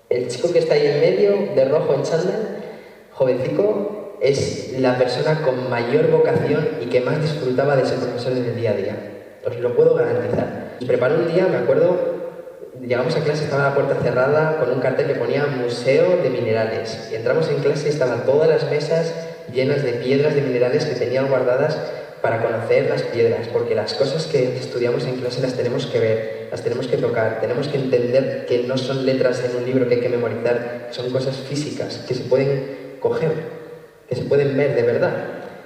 el chico que está ahí en medio, de rojo en chándal, jovencico, es la persona con mayor vocación y que más disfrutaba de ser profesor en el día a día. Os lo puedo garantizar. Y preparé un día, me acuerdo, llegamos a clase, estaba la puerta cerrada con un cartel que ponía Museo de Minerales. Y entramos en clase y estaban todas las mesas llenas de piedras de minerales que tenían guardadas para conocer las piedras, porque las cosas que estudiamos en clase las tenemos que ver, las tenemos que tocar, tenemos que entender que no son letras en un libro que hay que memorizar, son cosas físicas que se pueden coger, que se pueden ver de verdad.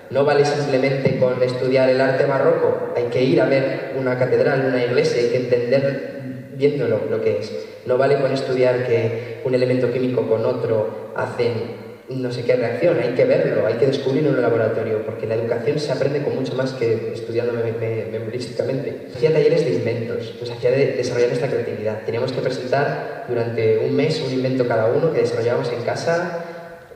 No vale simplemente con estudiar el arte barroco, hay que ir a ver una catedral, una iglesia, hay que entender viéndolo lo que es. No vale con estudiar que un elemento químico con otro hacen no sé qué reacción, hay que verlo, hay que descubrirlo en un laboratorio, porque la educación se aprende con mucho más que estudiando memorísticamente. Hacía talleres de inventos, nos hacía desarrollar nuestra creatividad. Teníamos que presentar durante un mes un invento cada uno que desarrollábamos en casa,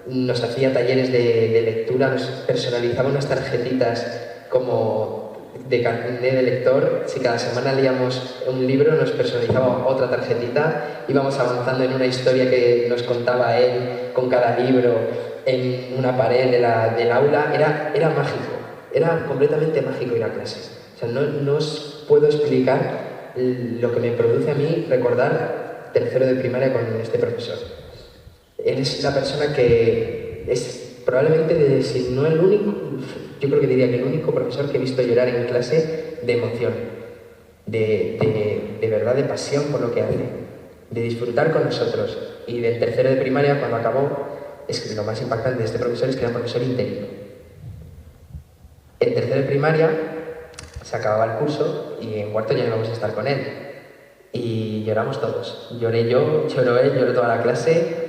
nos hacía talleres de lectura, nos personalizaba unas tarjetitas como de carnet de lector. Si cada semana leíamos un libro, nos personalizaba otra tarjetita, íbamos avanzando en una historia que nos contaba él con cada libro en una pared del aula. Era mágico, era completamente mágico ir a clase. O sea, no os puedo explicar lo que me produce a mí recordar tercero de primaria con este profesor. Él es la persona que es probablemente, si no el único, yo creo que diría que el único profesor que he visto llorar en clase de emoción, de verdad, de pasión por lo que hace, de disfrutar con nosotros. Y del tercero de primaria, cuando acabó, es que lo más impactante de este profesor es que era un profesor interino. En tercero de primaria se acababa el curso y en cuarto ya no íbamos a estar con él. Y lloramos todos. Lloré yo, lloró él, lloró toda la clase.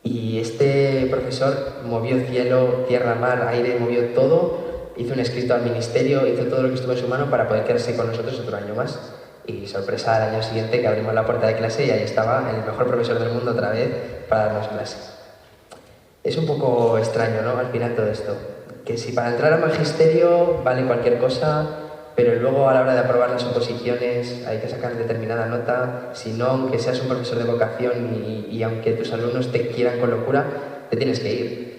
Y este profesor movió cielo, tierra, mar, aire, movió todo, hizo un escrito al ministerio, hizo todo lo que estuvo en su mano para poder quedarse con nosotros otro año más. Y sorpresa, al año siguiente que abrimos la puerta de clase y ahí estaba el mejor profesor del mundo otra vez para darnos clase. Es un poco extraño, ¿no? Al final todo esto. Que si para entrar al magisterio vale cualquier cosa, pero luego a la hora de aprobar las oposiciones hay que sacar determinada nota, si no, aunque seas un profesor de vocación y aunque tus alumnos te quieran con locura, te tienes que ir.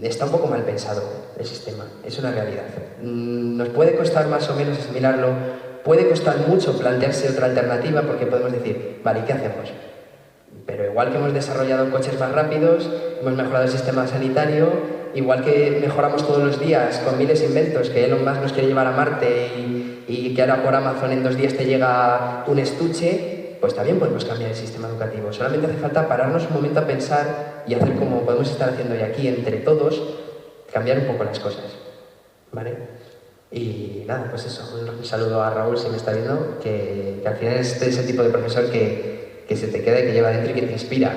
Está un poco mal pensado el sistema, es una realidad. Nos puede costar más o menos asimilarlo, puede costar mucho plantearse otra alternativa porque podemos decir, vale, ¿y qué hacemos? Pero igual que hemos desarrollado coches más rápidos, hemos mejorado el sistema sanitario, igual que mejoramos todos los días con miles de inventos, que Elon Musk nos quiere llevar a Marte y que ahora por Amazon en 2 días te llega un estuche, pues también podemos cambiar el sistema educativo. Solamente hace falta pararnos un momento a pensar y hacer como podemos estar haciendo hoy aquí entre todos, cambiar un poco las cosas, ¿vale? Y nada, pues eso, un saludo a Raúl si me está viendo, que al final es ese tipo de profesor que se te queda y que lleva dentro y que te inspira.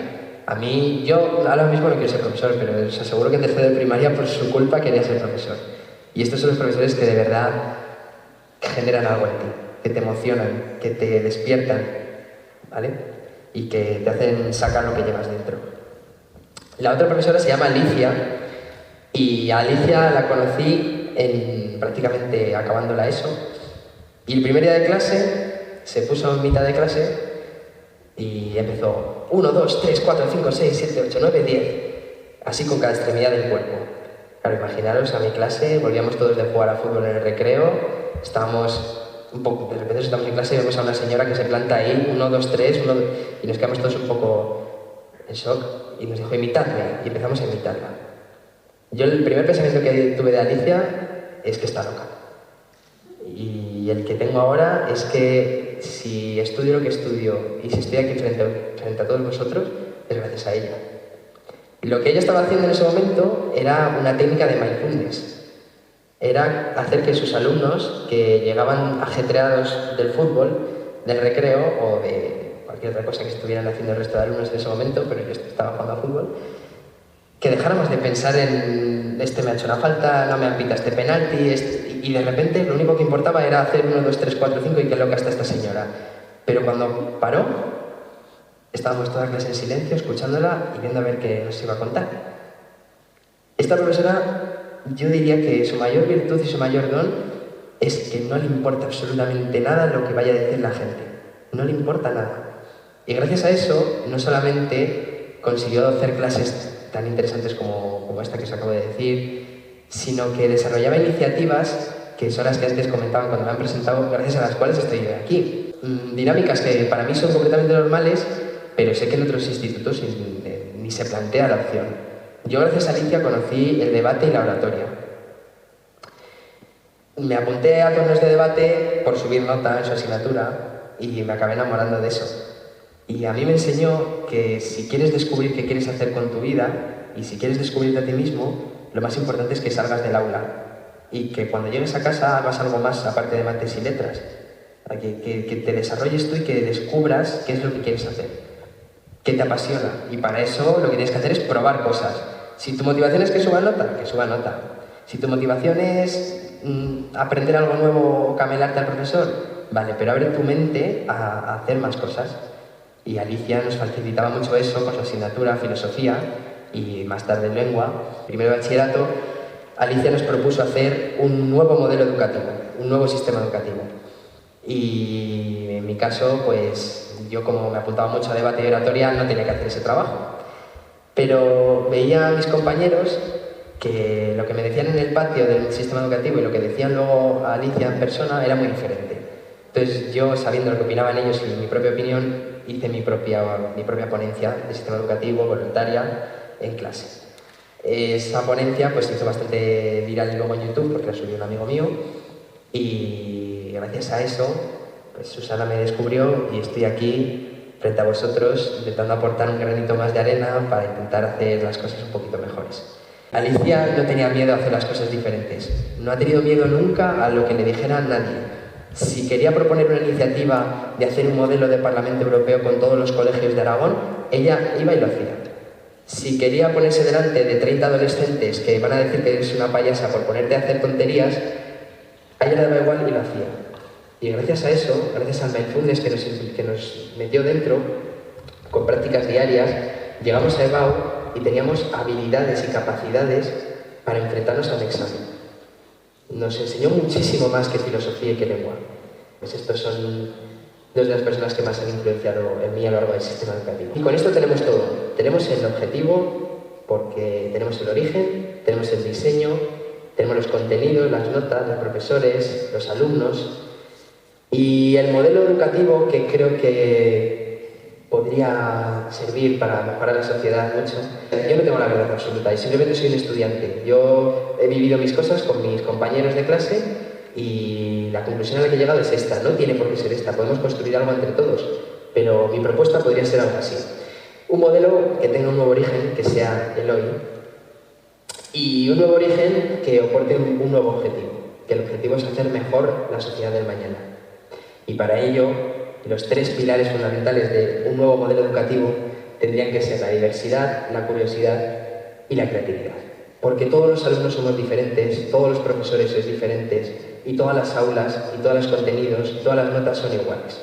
A mí, yo ahora mismo no quiero ser profesor, pero os aseguro que en tercero de primaria por su culpa quería ser profesor. Y estos son los profesores que de verdad generan algo en ti, que te emocionan, que te despiertan, ¿vale? Y que te hacen sacar lo que llevas dentro. La otra profesora se llama Alicia, y a Alicia la conocí prácticamente acabando la ESO. Y el primer día de clase se puso en mitad de clase y empezó 1, 2, 3, 4, 5, 6, 7, 8, 9, 10. Así con cada extremidad del cuerpo. Claro, imaginaros a mi clase, volvíamos todos de jugar a fútbol en el recreo, estábamos un poco, de repente estamos en clase y vemos a una señora que se planta ahí, 1, 2, 3, y nos quedamos todos un poco en shock y nos dijo, imitadme, y empezamos a imitarla. Yo el primer pensamiento que tuve de Alicia es que está loca. Y el que tengo ahora es que si estudio lo que estudio y si estoy aquí frente a todos vosotros, es gracias a ella. Y lo que ella estaba haciendo en ese momento era una técnica de mindfulness. Era hacer que sus alumnos, que llegaban ajetreados del fútbol, del recreo o de cualquier otra cosa que estuvieran haciendo el resto de alumnos en ese momento, pero yo estaba jugando a fútbol, que dejáramos de pensar en me ha hecho una falta, no me han pitado este penalti, y de repente lo único que importaba era hacer 1, 2, 3, 4, 5 y qué loca está esta señora. Pero cuando paró, estábamos toda la clase en silencio, escuchándola y viendo a ver qué nos iba a contar. Esta profesora, yo diría que su mayor virtud y su mayor don es que no le importa absolutamente nada lo que vaya a decir la gente. No le importa nada. Y gracias a eso, no solamente consiguió hacer clases tan interesantes como esta que os acabo de decir, sino que desarrollaba iniciativas que son las que antes comentaban cuando me han presentado, gracias a las cuales estoy yo aquí. Dinámicas que para mí son completamente normales, pero sé que en otros institutos ni se plantea la opción. Yo gracias a Alicia conocí el debate y la oratoria. Me apunté a torneos de debate por subir nota en su asignatura y me acabé enamorando de eso. Y a mí me enseñó que si quieres descubrir qué quieres hacer con tu vida y si quieres descubrirte a ti mismo, lo más importante es que salgas del aula y que cuando llegues a casa hagas algo más aparte de mates y letras. Que te desarrolles tú y que descubras qué es lo que quieres hacer, qué te apasiona. Y para eso lo que tienes que hacer es probar cosas. Si tu motivación es que suba nota, que suba nota. Si tu motivación es aprender algo nuevo o camelarte al profesor, vale, pero abre tu mente a hacer más cosas. Y Alicia nos facilitaba mucho eso con su asignatura, filosofía y más tarde lengua. Primero de bachillerato, Alicia nos propuso hacer un nuevo modelo educativo, un nuevo sistema educativo. Y en mi caso, pues yo como me apuntaba mucho a debate y oratoria, no tenía que hacer ese trabajo. Pero veía a mis compañeros que lo que me decían en el patio del sistema educativo y lo que decían luego a Alicia en persona era muy diferente. Entonces yo, sabiendo lo que opinaban ellos y mi propia opinión, hice mi propia ponencia de sistema educativo voluntaria en clase. Esa ponencia pues se hizo bastante viral luego en YouTube porque la subió un amigo mío y gracias a eso pues Susana me descubrió y estoy aquí frente a vosotros intentando aportar un granito más de arena para intentar hacer las cosas un poquito mejores. Alicia no tenía miedo a hacer las cosas diferentes, no ha tenido miedo nunca a lo que le dijera nadie. Si quería proponer una iniciativa de hacer un modelo de Parlamento Europeo con todos los colegios de Aragón, ella iba y lo hacía. Si quería ponerse delante de 30 adolescentes que van a decir que eres una payasa por ponerte a hacer tonterías, a ella le daba igual y lo hacía. Y gracias a eso, gracias al mindfulness que nos metió dentro, con prácticas diarias, llegamos a EBAU y teníamos habilidades y capacidades para enfrentarnos a un examen. Nos enseñó muchísimo más que filosofía y que lengua. Pues estos son dos de las personas que más han influenciado en mí a lo largo del sistema educativo. Y con esto tenemos todo. Tenemos el objetivo, porque tenemos el origen, tenemos el diseño, tenemos los contenidos, las notas, los profesores, los alumnos, y el modelo educativo que creo que podría servir para mejorar la sociedad mucho. Yo no tengo la verdad absoluta y simplemente soy un estudiante. Yo he vivido mis cosas con mis compañeros de clase y la conclusión a la que he llegado es esta. No tiene por qué ser esta, podemos construir algo entre todos, pero mi propuesta podría ser algo así. Un modelo que tenga un nuevo origen, que sea el hoy, y un nuevo origen que aporte un nuevo objetivo, que el objetivo es hacer mejor la sociedad del mañana. Y para ello, los tres pilares fundamentales de un nuevo modelo educativo tendrían que ser la diversidad, la curiosidad y la creatividad. Porque todos los alumnos somos diferentes, todos los profesores sois diferentes, y todas las aulas, y todos los contenidos, y todas las notas son iguales.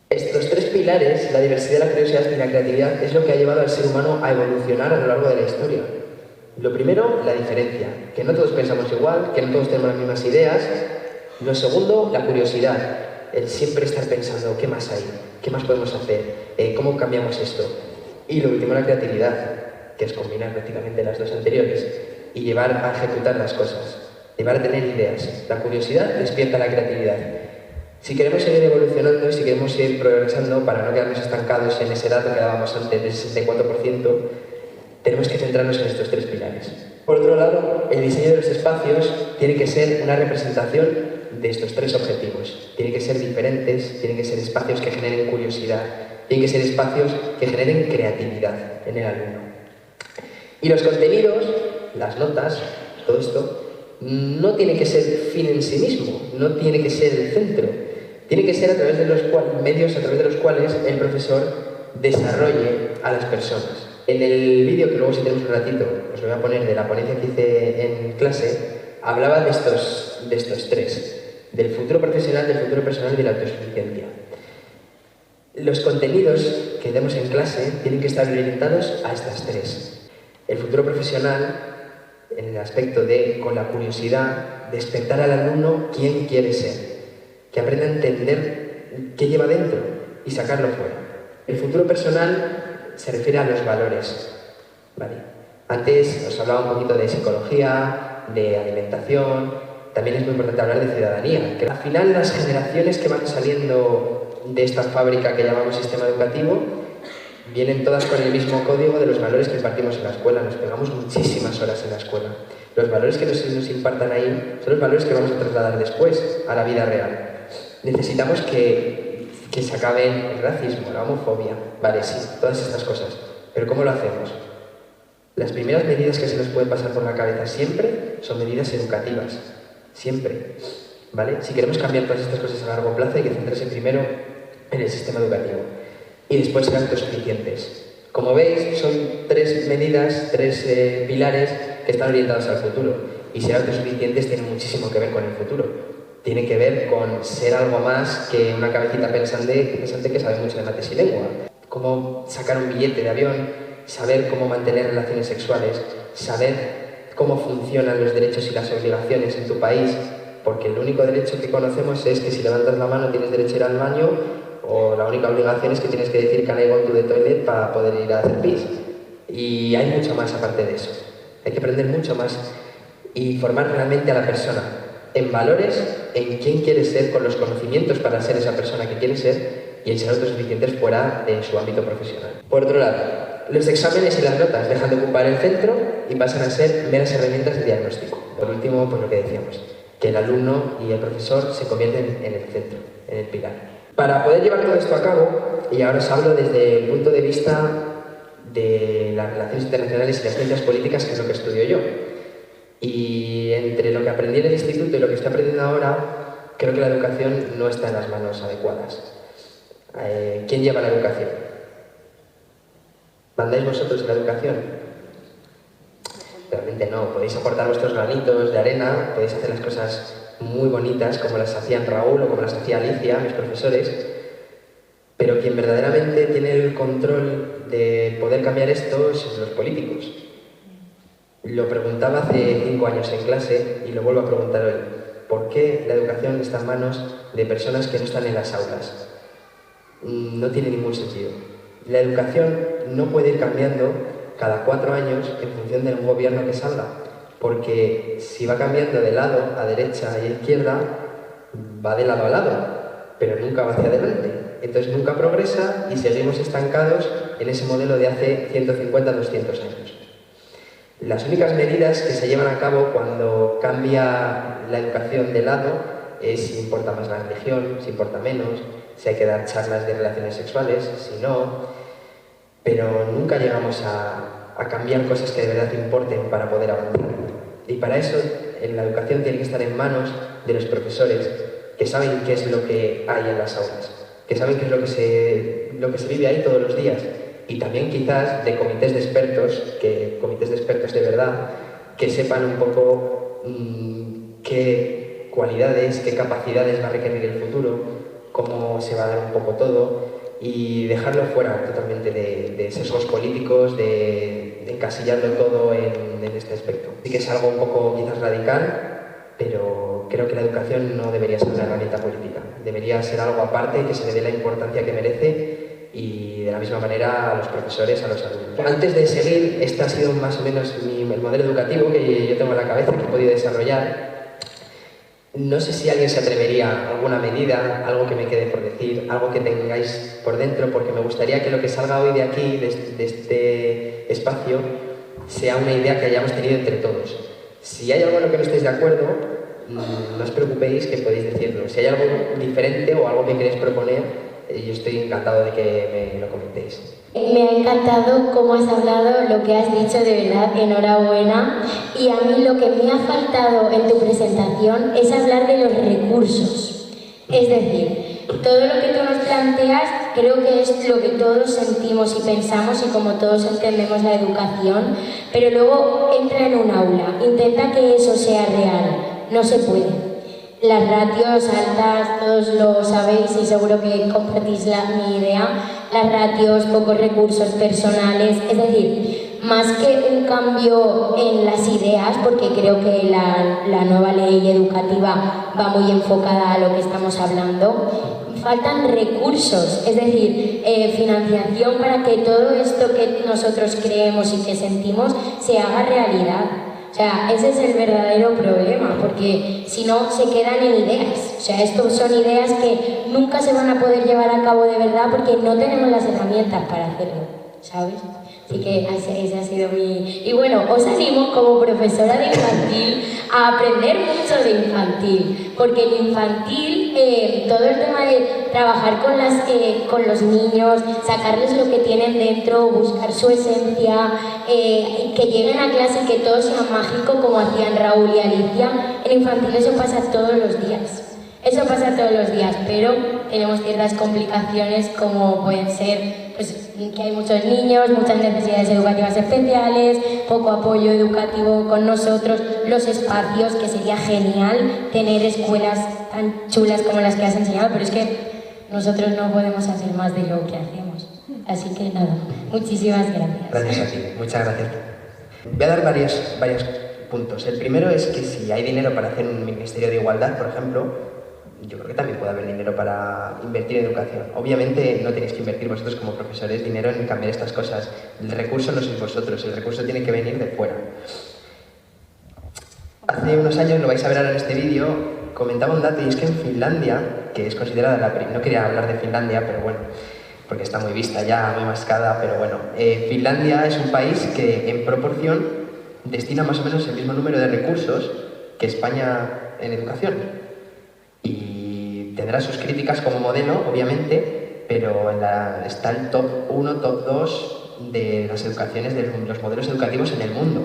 Estos tres pilares, la diversidad, la curiosidad y la creatividad, es lo que ha llevado al ser humano a evolucionar a lo largo de la historia. Lo primero, la diferencia, que no todos pensamos igual, que no todos tenemos las mismas ideas. Lo segundo, la curiosidad, el siempre estar pensando, ¿qué más hay? ¿Qué más podemos hacer? ¿Cómo cambiamos esto? Y lo último, la creatividad, que es combinar prácticamente las dos anteriores y llevar a ejecutar las cosas, llevar a tener ideas. La curiosidad despierta la creatividad. Si queremos seguir evolucionando y si queremos seguir progresando para no quedarnos estancados en ese dato que dábamos antes del 64%, tenemos que centrarnos en estos tres pilares. Por otro lado, el diseño de los espacios tiene que ser una representación de estos tres objetivos. Tienen que ser diferentes, tienen que ser espacios que generen curiosidad, tienen que ser espacios que generen creatividad en el alumno. Y los contenidos, las notas, todo esto, no tiene que ser fin en sí mismo, no tiene que ser el centro. Tiene que ser a través de los medios a través de los cuales el profesor desarrolle a las personas. En el vídeo, que luego si tenemos un ratito, os lo voy a poner de la ponencia que hice en clase, hablaba de estos tres, del futuro profesional, del futuro personal y de la autosuficiencia. Los contenidos que demos en clase tienen que estar orientados a estas tres. El futuro profesional, en el aspecto de, con la curiosidad, despertar al alumno quién quiere ser, que aprenda a entender qué lleva dentro y sacarlo fuera. El futuro personal se refiere a los valores, ¿vale? Antes os hablaba un poquito de psicología, de alimentación, también es muy importante hablar de ciudadanía, que al final las generaciones que van saliendo de esta fábrica que llamamos sistema educativo vienen todas con el mismo código de los valores que impartimos en la escuela. Nos pegamos muchísimas horas en la escuela. Los valores que nos impartan ahí son los valores que vamos a trasladar después a la vida real. Necesitamos que se acabe el racismo, la homofobia, vale, sí, todas estas cosas. Pero ¿cómo lo hacemos? Las primeras medidas que se nos pueden pasar por la cabeza siempre son medidas educativas. Siempre, ¿vale? Si queremos cambiar todas estas cosas a largo plazo hay que centrarse primero en el sistema educativo y después ser autosuficientes. Como veis, son tres medidas, tres pilares que están orientados al futuro. Y ser autosuficientes tiene muchísimo que ver con el futuro. Tiene que ver con ser algo más que una cabecita pensante que sabe mucho de mates y lengua. Cómo sacar un billete de avión, saber cómo mantener relaciones sexuales, saber cómo funcionan los derechos y las obligaciones en tu país, porque el único derecho que conocemos es que si levantas la mano tienes derecho a ir al baño, o la única obligación es que tienes que decir can I go to the toilet para poder ir a hacer pis. Y hay mucho más aparte de eso. Hay que aprender mucho más y formar realmente a la persona en valores, en quién quiere ser, con los conocimientos para ser esa persona que quiere ser y en ser autosuficientes fuera de su ámbito profesional. Por otro lado, los exámenes y las notas dejan de ocupar el centro y pasan a ser meras herramientas de diagnóstico. Por último, pues lo que decíamos, que el alumno y el profesor se convierten en el centro, en el pilar. Para poder llevar todo esto a cabo, y ahora os hablo desde el punto de vista de las relaciones internacionales y las ciencias políticas, que es lo que estudio yo. Y entre lo que aprendí en el instituto y lo que estoy aprendiendo ahora, creo que la educación no está en las manos adecuadas. ¿Quién lleva la educación? ¿Mandáis vosotros en la educación? Realmente no. Podéis aportar vuestros granitos de arena, podéis hacer las cosas muy bonitas como las hacían Raúl o como las hacía Alicia, mis profesores, pero quien verdaderamente tiene el control de poder cambiar esto son los políticos. Lo preguntaba hace 5 años en clase y lo vuelvo a preguntar hoy. ¿Por qué la educación está en manos de personas que no están en las aulas? No tiene ningún sentido. La educación no puede ir cambiando cada 4 años en función de un gobierno que salga, porque si va cambiando de lado a derecha y a izquierda, va de lado a lado, pero nunca va hacia adelante. Entonces nunca progresa y seguimos estancados en ese modelo de hace 150 200 años. Las únicas medidas que se llevan a cabo cuando cambia la educación de lado es si importa más la religión, si importa menos, si hay que dar charlas de relaciones sexuales, si no, pero nunca llegamos a cambiar cosas que de verdad importen para poder avanzar. Y para eso la educación tiene que estar en manos de los profesores que saben qué es lo que hay en las aulas, que saben qué es lo que se vive ahí todos los días. Y también quizás de comités de expertos de verdad, que sepan un poco qué cualidades, qué capacidades va a requerir el futuro, cómo se va a dar un poco todo, y dejarlo fuera totalmente de sesgos políticos, de encasillarlo todo en este aspecto. Sí que es algo un poco quizás radical, pero creo que la educación no debería ser una herramienta política, debería ser algo aparte, que se le dé la importancia que merece, y de la misma manera a los profesores, a los alumnos. Antes de seguir, este ha sido más o menos el modelo educativo que yo tengo en la cabeza, que he podido desarrollar. No sé si alguien se atrevería a alguna medida, algo que me quede por decir, algo que tengáis por dentro, porque me gustaría que lo que salga hoy de aquí, de este espacio, sea una idea que hayamos tenido entre todos. Si hay algo en lo que no estéis de acuerdo, no os preocupéis, que podéis decirlo. Si hay algo diferente o algo que queréis proponer, yo estoy encantado de que me lo comentéis. Me ha encantado cómo has hablado, lo que has dicho, de verdad, enhorabuena. Y a mí lo que me ha faltado en tu presentación es hablar de los recursos. Es decir, todo lo que tú nos planteas creo que es lo que todos sentimos y pensamos y como todos entendemos la educación, pero luego entra en un aula, intenta que eso sea real, no se puede. Las ratios altas, todos lo sabéis y seguro que compartís mi idea, las ratios, pocos recursos personales, es decir, más que un cambio en las ideas, porque creo que la nueva ley educativa va muy enfocada a lo que estamos hablando, faltan recursos, es decir, financiación para que todo esto que nosotros creemos y que sentimos se haga realidad. O sea, ese es el verdadero problema, porque si no se quedan en ideas. O sea, estos son ideas que nunca se van a poder llevar a cabo de verdad porque no tenemos las herramientas para hacerlo, ¿sabes? Así que ese ha sido mi... Y bueno, os animo como profesora de infantil a aprender mucho de infantil, porque en infantil todo el tema de trabajar con los niños, sacarles lo que tienen dentro, buscar su esencia, que lleguen a clase y que todo sea mágico como hacían Raúl y Alicia, en infantil eso pasa todos los días. Eso pasa todos los días, pero tenemos ciertas complicaciones como pueden ser pues, que hay muchos niños, muchas necesidades educativas especiales, poco apoyo educativo con nosotros, los espacios, que sería genial tener escuelas tan chulas como las que has enseñado, pero es que nosotros no podemos hacer más de lo que hacemos. Así que nada, muchísimas gracias. Gracias a ti, muchas gracias. Voy a dar varios puntos. El primero es que si hay dinero para hacer un ministerio de igualdad, por ejemplo, yo creo que también puede haber dinero para invertir en educación. Obviamente no tenéis que invertir vosotros como profesores dinero en cambiar estas cosas. El recurso no sois vosotros, el recurso tiene que venir de fuera. Hace unos años, lo vais a ver ahora en este vídeo, comentaba un dato y es que en Finlandia, que es considerada no quería hablar de Finlandia, pero bueno, porque está muy vista ya, muy mascada, pero bueno, Finlandia es un país que en proporción destina más o menos el mismo número de recursos que España en educación. Y tendrá sus críticas como modelo, obviamente, pero está el top 1, top 2 de las educaciones, de los modelos educativos en el mundo.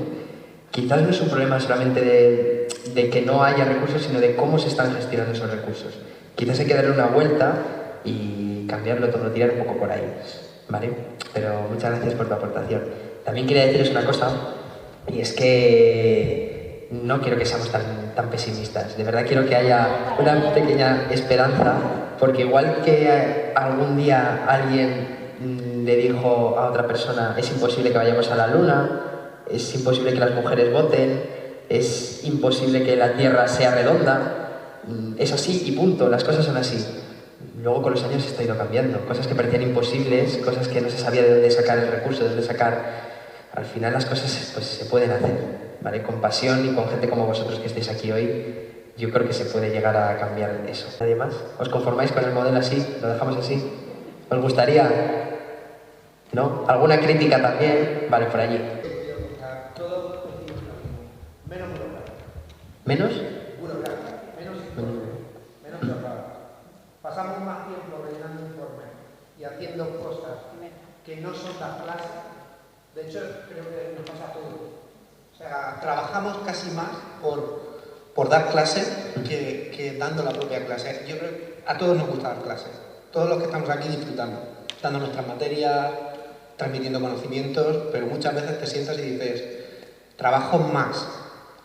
Quizás no es un problema solamente de que no haya recursos, sino de cómo se están gestionando esos recursos. Quizás hay que darle una vuelta y cambiarlo todo, tirar un poco por ahí, ¿vale? Pero muchas gracias por tu aportación. También quería deciros una cosa, y es que no quiero que seamos tan pesimistas. De verdad quiero que haya una pequeña esperanza, porque igual que algún día alguien le dijo a otra persona es imposible que vayamos a la luna, es imposible que las mujeres voten, es imposible que la Tierra sea redonda, es así y punto, las cosas son así. Luego con los años esto ha ido cambiando, cosas que parecían imposibles, cosas que no se sabía de dónde sacar el recurso, de dónde sacar... Al final las cosas pues, se pueden hacer, ¿vale? Con pasión y con gente como vosotros que estáis aquí hoy, yo creo que se puede llegar a cambiar eso. ¿Nadie más? ¿Os conformáis con el modelo así? ¿Lo dejamos así? ¿Os gustaría? ¿No? ¿Alguna crítica también? Vale, por allí. ¿Menos? Menos trabajo. Pasamos más tiempo rellenando informes y haciendo cosas que no son las clases. De hecho, creo que nos pasa a todos. O sea, trabajamos casi más por dar clases que dando la propia clase. Yo creo que a todos nos gusta dar clases. Todos los que estamos aquí disfrutando, dando nuestras materias, transmitiendo conocimientos, pero muchas veces te sientas y dices, trabajo más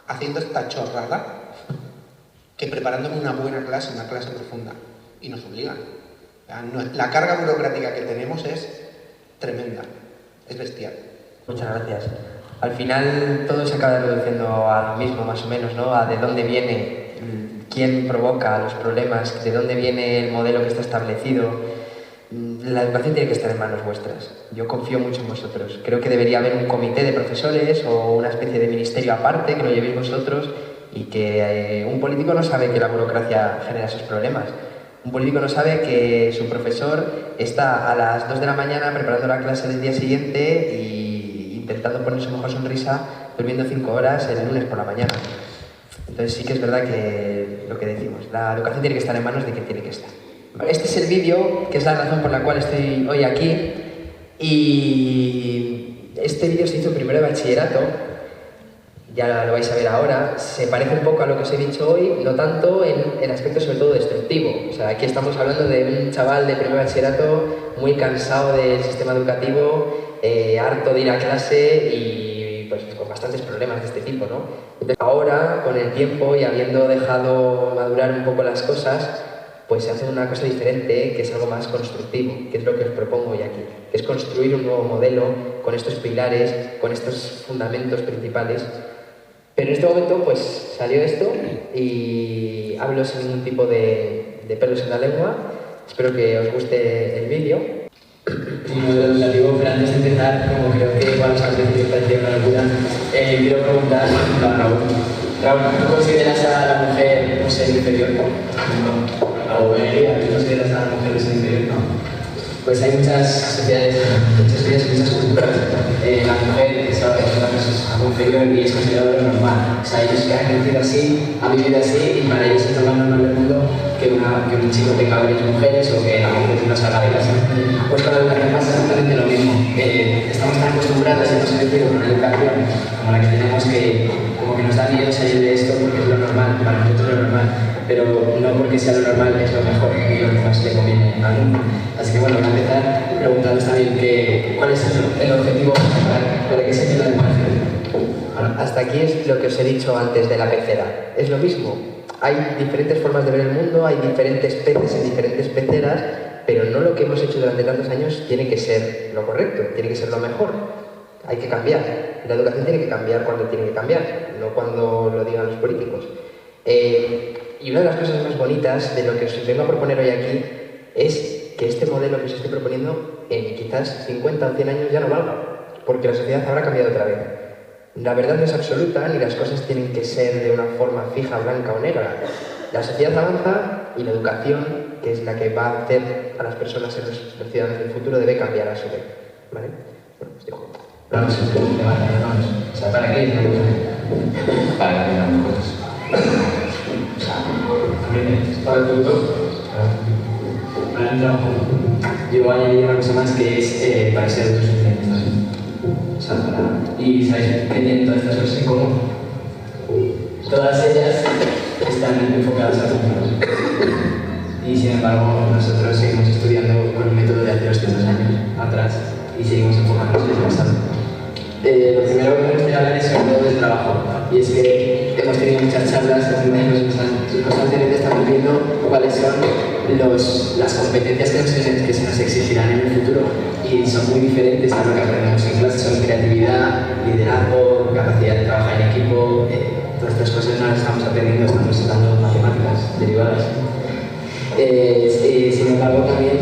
haciendo esta chorrada que preparándome una buena clase, una clase profunda. Y nos obligan. La carga burocrática que tenemos es tremenda, es bestial. Muchas gracias. Al final todo se acaba reduciendo a lo mismo, más o menos, ¿no? A de dónde viene, quién provoca los problemas, de dónde viene el modelo que está establecido. La educación tiene que estar en manos vuestras. Yo confío mucho en vosotros. Creo que debería haber un comité de profesores o una especie de ministerio aparte que lo llevéis vosotros y que un político no sabe que la burocracia genera esos problemas. Un político no sabe que su profesor está a las 2 de la mañana preparando la clase del día siguiente y intentando poner su mejor sonrisa durmiendo 5 horas el lunes por la mañana. Entonces sí que es verdad que lo que decimos, la educación tiene que estar en manos de quien tiene que estar. Este es el vídeo, que es la razón por la cual estoy hoy aquí, y este vídeo se hizo primero de bachillerato. ya lo vais a ver ahora, se parece un poco a lo que os he dicho hoy, no tanto en el aspecto sobre todo destructivo. O sea, aquí estamos hablando de un chaval de primer bachillerato muy cansado del sistema educativo, harto de ir a clase y pues con bastantes problemas de este tipo, ¿no? Entonces, ahora, con el tiempo y habiendo dejado madurar un poco las cosas, pues se hace una cosa diferente, que es algo más constructivo, que es lo que os propongo hoy aquí, que es construir un nuevo modelo con estos pilares, con estos fundamentos principales. Pero en este momento pues salió esto y hablo sin ningún tipo de pelos en la lengua. Espero que os guste el vídeo. Un modelo educativo, pero antes de empezar, como creo que igual os han decidido parecía una locura, quiero preguntar a Raúl. Raúl, ¿tú consideras a la mujer un ser inferior? No. ¿O ¿tú consideras a la mujer un ser inferior? No. Pues hay muchas sociedades, muchas culturas. La mujer es algo inferior y es considerado lo normal. O sea, ellos que han crecido así, han vivido así y para ellos es lo más normal del mundo que un chico tenga varias mujeres o que la mujer no salga de casa. Pues con la educación pasa exactamente lo mismo. Estamos tan acostumbrados y hemos crecido con una educación como la que tenemos que como que nos da miedo salir de esto porque es lo normal, para nosotros es lo normal, pero no porque sea lo normal es lo mejor y lo que más le conviene al mundo. Así que bueno, voy a empezar preguntándoos también cuál es el objetivo para que se quede la educación. Bueno, hasta aquí es lo que os he dicho antes de la pecera. Es lo mismo. Hay diferentes formas de ver el mundo, hay diferentes peces en diferentes peceras, pero no lo que hemos hecho durante tantos años tiene que ser lo correcto, tiene que ser lo mejor. Hay que cambiar. La educación tiene que cambiar cuando tiene que cambiar, no cuando lo digan los políticos. Y una de las cosas más bonitas de lo que os vengo a proponer hoy aquí es que este modelo que os estoy proponiendo en quizás 50 o 100 años ya no valga, porque la sociedad habrá cambiado otra vez. La verdad no es absoluta, ni las cosas tienen que ser de una forma fija, blanca o negra. La sociedad avanza y la educación, que es la que va a hacer a las personas ser los ciudadanos del futuro, debe cambiar a su vez. ¿Vale? Bueno, os dejo. Vamos a hacer un debate, vamos. O sea, ¿para qué es la educación? Para que vean cosas. O sea, también para el futuro. Para el trabajo. Yo añadiría una cosa más que es para ser autosuficientes también. O sea, y ¿sabéis qué tienen todas estas cosas en común? Todas ellas están enfocadas al futuro. Y sin embargo, nosotros seguimos estudiando con un método de hace 200 años atrás y seguimos enfocándonos en el pasado. Lo primero que me gustaría hablar es sobre todo del trabajo. Y es que hemos tenido muchas charlas, constantemente estamos viendo cuáles son las competencias que se nos exigirán en el futuro. Y son muy diferentes a lo que aprendemos en clase. Son creatividad, liderazgo, capacidad de trabajar en equipo. Todas estas cosas no las estamos aprendiendo, estamos dando matemáticas derivadas. Sin embargo, también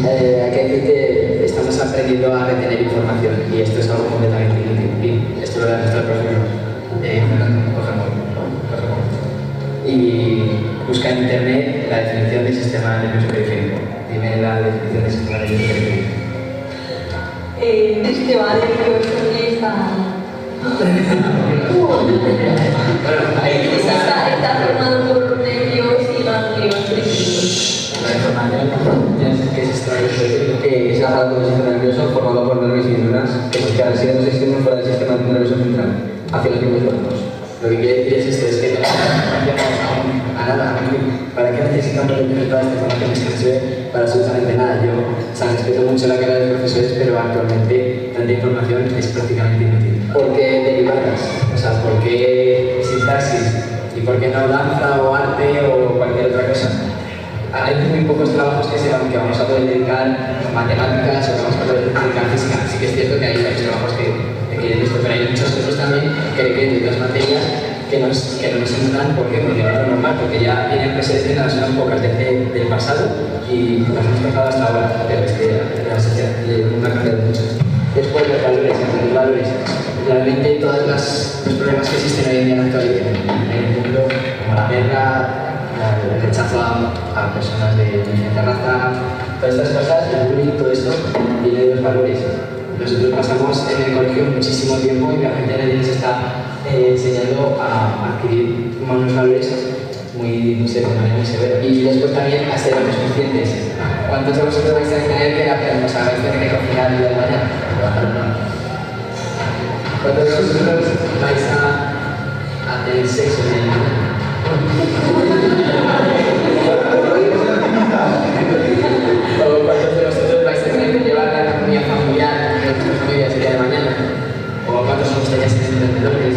hay que decir que estamos aprendiendo a retener información y esto es algo completamente inútil. Y esto lo da nuestro profesor. Y busca en internet la definición del sistema nervioso periférico. Dime la definición del sistema nervioso periférico. Que va de Bueno, ahí está formado por nervios y ganglios periféricos. La información que es esto, que es el aparato del sistema nervioso formado por nervios y neuronas que residen los extremos fuera del sistema nervioso central, hacia los mismos cuerpos. Lo que quiere decir es esto, es que no hacemos a nada. ¿Para qué necesitamos retener toda esta información que se ve? Para absolutamente nada. Yo respeto mucho la carrera de los profesores, pero actualmente tanta información es prácticamente inútil. ¿Por qué derivadas? O sea, ¿por qué sintaxis? ¿Y por qué no danza o arte o cualquier otra cosa? Hay muy pocos trabajos que vamos a poder dedicar matemáticas o que vamos a poder dedicar física. Sí que es cierto que hay varios trabajos que quieren esto, pero hay muchos otros también que requieren de otras materias que no nos entran porque no es lo normal, porque ya vienen preseleccionadas unas pocas del pasado y las hemos tocado hasta ahora, pero es que la sociedad ha cambiado mucho. Después los valores. Realmente todos los problemas que existen hoy en día en el mundo, como la guerra, el rechazo a personas de diferente raza, todas estas cosas, el bullying, todo esto viene de los valores. Nosotros pasamos en el colegio muchísimo tiempo y la gente nadie nos está enseñando a adquirir unos valores de manera muy severa. Y después también a ser autosuficientes. ¿Cuántos de vosotros vais a tener que aprender a tener que cocinar y de mañana? ¿Cuántos de vosotros vais a a tener sexo en el mañana. O cuántos de vosotros vais a tener que llevar la economía familiar de vuestras familias el día de mañana. O cuántos os gustaría ser emprendedores.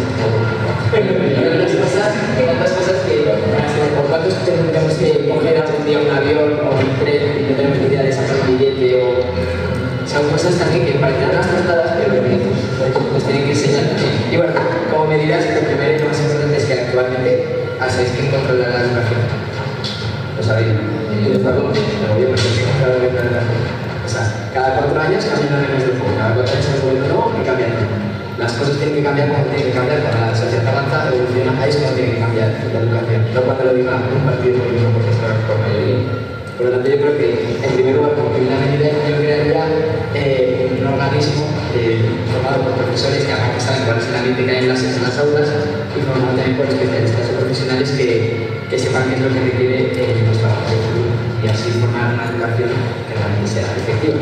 Tantas cosas que, por cuántos tenemos que coger algún día un avión o un tren y no tenemos ni idea de sacar un billete o... Son cosas también que parecen más tratadas, pero que nos tienen que enseñar también. Y bueno, como medidas, lo primero y lo más importante es que actualmente sabéis quién controla la educación. Lo sabéis, ¿no? Y los valores, el gobierno es el que controla la educación. O sea, cada 4 años cambian las reglas del juego, cada 4 años el gobierno nuevo y cambian. Las cosas tienen que cambiar cuando tienen que cambiar, cuando la sociedad avanza, evoluciona, ahí es cuando tiene que cambiar la educación, no cuando lo diga un partido político porque está por mayoría. Por lo tanto, yo creo que, en primer lugar, como primera medida, yo crearía un organismo formado por profesores que aparte saben cuál es el ambiente que hay en las aulas y formado también por especialistas o profesionales que sepan qué es lo que requiere los trabajos de futuro y así formar una educación que realmente sea efectiva.